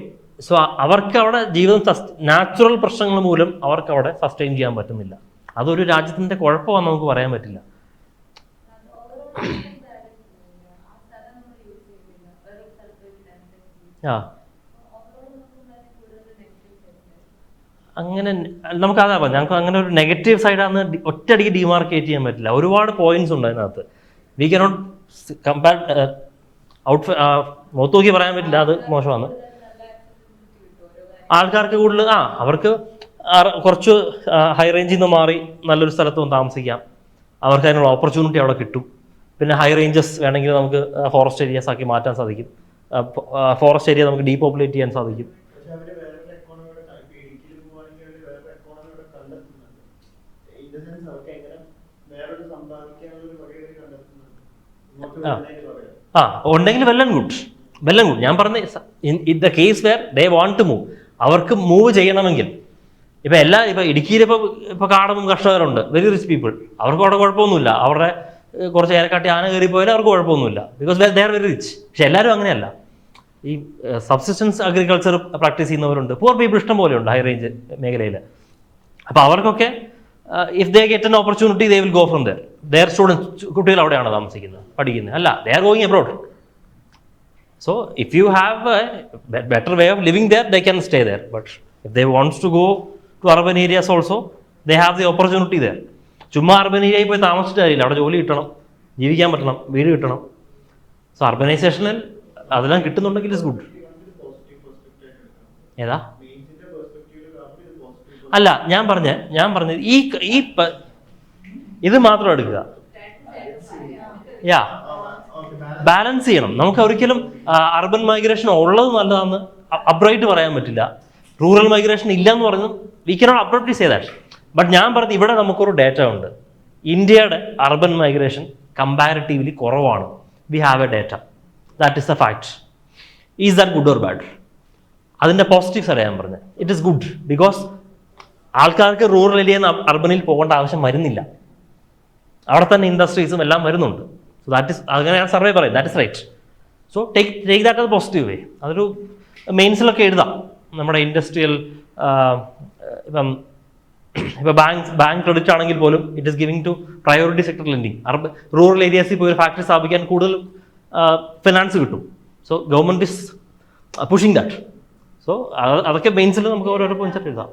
so അവർക്ക് അവിടെ ജീവിതം നാച്ചുറൽ പ്രശ്നങ്ങൾ മൂലം അവർക്ക് അവിടെ സസ്റ്റെയിൻ ചെയ്യാൻ പറ്റുന്നില്ല. അതൊരു രാജ്യത്തിൻ്റെ കുഴപ്പമാണെന്ന് നമുക്ക് പറയാൻ പറ്റില്ല. ആ അങ്ങനെ നമുക്കതാ പറയാം, ഞങ്ങൾക്ക് അങ്ങനെ ഒരു നെഗറ്റീവ് സൈഡാന്ന് ഒറ്റയടിക്ക് ഡിമാർക്കേറ്റ് ചെയ്യാൻ പറ്റില്ല. ഒരുപാട് പോയിന്റ്സ് ഉണ്ട് അതിനകത്ത്. വി കനോട്ട് കമ്പയർ മുഖത്ത് നോക്കി പറയാൻ പറ്റില്ല അത് മോശമാണ്. ആൾക്കാർക്ക് കൂടുതൽ അവർക്ക് കുറച്ച് ഹൈ റേഞ്ചിൽ നിന്ന് മാറി നല്ലൊരു സ്ഥലത്ത് വന്ന് താമസിക്കാം. അവർക്ക് അതിനുള്ള ഓപ്പർച്യൂണിറ്റി അവിടെ കിട്ടും. പിന്നെ ഹൈ റേഞ്ചസ് വേണമെങ്കിൽ നമുക്ക് ഫോറസ്റ്റ് ഏരിയാസ് ആക്കി മാറ്റാൻ സാധിക്കും. ഫോറസ്റ്റ് ഏരിയ നമുക്ക് ഡീപോപ്പുലേറ്റ് ചെയ്യാൻ സാധിക്കും. ഉണ്ടെങ്കിൽ വെൽ ആൻഡ് ഗുഡ്. ഞാൻ പറഞ്ഞ in the case where they want to move, അവർക്ക് മൂവ് ചെയ്യണമെങ്കിൽ ഇപ്പം ഇടുക്കിയിൽ ഇപ്പോൾ കാടവും കർഷകരുണ്ട്, വെരി റിച്ച് പീപ്പിൾ. അവർക്ക് അവിടെ കുഴപ്പമൊന്നുമില്ല. അവരുടെ കുറച്ച് ഏലക്കാട്ടി ആന കയറി പോയാലും അവർക്ക് കുഴപ്പമൊന്നുമില്ല, because they are very rich. പക്ഷെ എല്ലാവരും അങ്ങനെയല്ല. ഈ സബ്സിസ്റ്റൻസ് അഗ്രികൾച്ചർ പ്രാക്ടീസ് ചെയ്യുന്നവരുണ്ട്, പൂർ പീപ്പിൾ ഇഷ്ടം പോലെയുണ്ട് ഹൈ റേഞ്ച് മേഖലയിൽ. അപ്പോൾ അവർക്കൊക്കെ if they get an opportunity they will go from there students. കുട്ടികൾ അവിടെയാണ് താമസിക്കുന്നത്, പഠിക്കുന്നത്, അല്ല ദേ are going abroad. So if you have a better way of living there, they can stay there. But if they want to go to urban areas also, they have the opportunity there. ചുമ്മാ urban ഏരിയയിൽ പോയി താമസിച്ചിട്ട് കാര്യമില്ല. അവിടെ ജോലി കിട്ടണം, ജീവിക്കാൻ പറ്റണം, വീട് കിട്ടണം. സോ അർബനൈസേഷനിൽ അതെല്ലാം കിട്ടുന്നുണ്ടെങ്കിൽ ഇറ്റ്സ് ഗുഡ്. ഏതാ അല്ല ഞാൻ പറഞ്ഞത് ഈ ഇത് മാത്രം എടുക്കുക. ബാലൻസ് ചെയ്യണം. നമുക്ക് ഒരിക്കലും അർബൻ മൈഗ്രേഷൻ ഉള്ളത് നല്ലതാണെന്ന് അബ്രൈറ്റ് പറയാൻ പറ്റില്ല. റൂറൽ മൈഗ്രേഷൻ ഇല്ല എന്ന് പറഞ്ഞു we cannot outrightly say that. But ഞാൻ പറഞ്ഞത് ഇവിടെ നമുക്കൊരു ഡേറ്റ ഉണ്ട്. ഇന്ത്യയുടെ അർബൻ മൈഗ്രേഷൻ കമ്പാരിറ്റീവ്ലി കുറവാണ്. We have a data, that is a fact. Is that good or bad? അതിൻ്റെ പോസിറ്റീവ്സ് അറിയാൻ പറഞ്ഞത്. ഇറ്റ് ഈസ് ഗുഡ് ബിക്കോസ് ആൾക്കാർക്ക് റൂറൽ ഏരിയയിൽ നിന്ന് അർബനിൽ പോകേണ്ട ആവശ്യം വരുന്നില്ല. അവിടെ തന്നെ ഇൻഡസ്ട്രീസും എല്ലാം വരുന്നുണ്ട്. സോ ദാറ്റ് ഇസ് അങ്ങനെയാണ് സർവേ പറയും. That is right. So take that അത് പോസിറ്റീവ് വേ. അതൊരു മെയിൻസിലൊക്കെ എഴുതാം. നമ്മുടെ ഇൻഡസ്ട്രിയൽ ഇപ്പം ബാങ്ക് ക്രെഡിറ്റ് ആണെങ്കിൽ പോലും it is giving to priority sector lending. Rural ഏരിയാസിൽ പോയി ഒരു ഫാക്ടറി സ്ഥാപിക്കാൻ കൂടുതൽ ഫിനാൻസ് കിട്ടും. So government is pushing that. So അതൊക്കെ മെയിൻസിൽ നമുക്ക് ഓരോരോ പോയിന്റ്സ് എഴുതാം.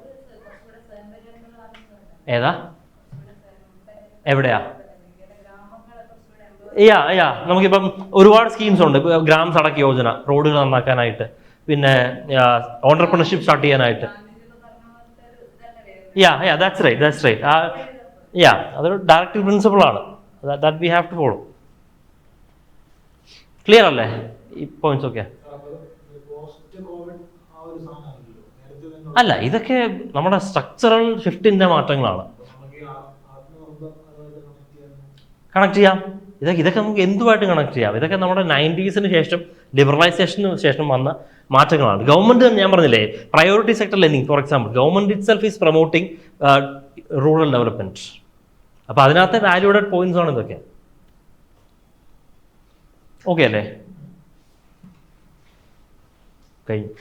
ഏതാ എവിടെയാ നമുക്കിപ്പം ഒരുപാട് സ്കീംസ് ഉണ്ട്. ഗ്രാം സടക്ക് യോജന, റോഡുകൾ നന്നാക്കാനായിട്ട്, പിന്നെ ഓണ്ടർപ്രണർഷിപ്പ് സ്റ്റാർട്ട് ചെയ്യാനായിട്ട്. That's right. അതൊരു ഡയറക്റ്റീവ് പ്രിൻസിപ്പിൾ ആണ്. That we have to follow. Clear അല്ലേ ഈ പോയിന്റ്സ് ഒക്കെ? അല്ല, ഇതൊക്കെ നമ്മുടെ സ്ട്രക്ചറൽ ഷിഫ്റ്റിന്റെ മാറ്റങ്ങളാണ്. കണക്ട് ചെയ്യാം. ഇതൊക്കെ നമുക്ക് എന്തുമായിട്ട് കണക്ട് ചെയ്യാം. ഇതൊക്കെ നമ്മുടെ 90s ശേഷം ലിബറലൈസേഷന് ശേഷം വന്ന മാറ്റങ്ങളാണ്. ഗവൺമെന്റ് ഞാൻ പറഞ്ഞില്ലേ, priority sector lending for example, government it self is promoting rural development. അപ്പോൾ അതിനകത്തെ വാല്യൂഡഡ് പോയിന്റ്സ് ആണ് ഇതൊക്കെ. ഓക്കെ അല്ലേ? കഴിഞ്ഞു.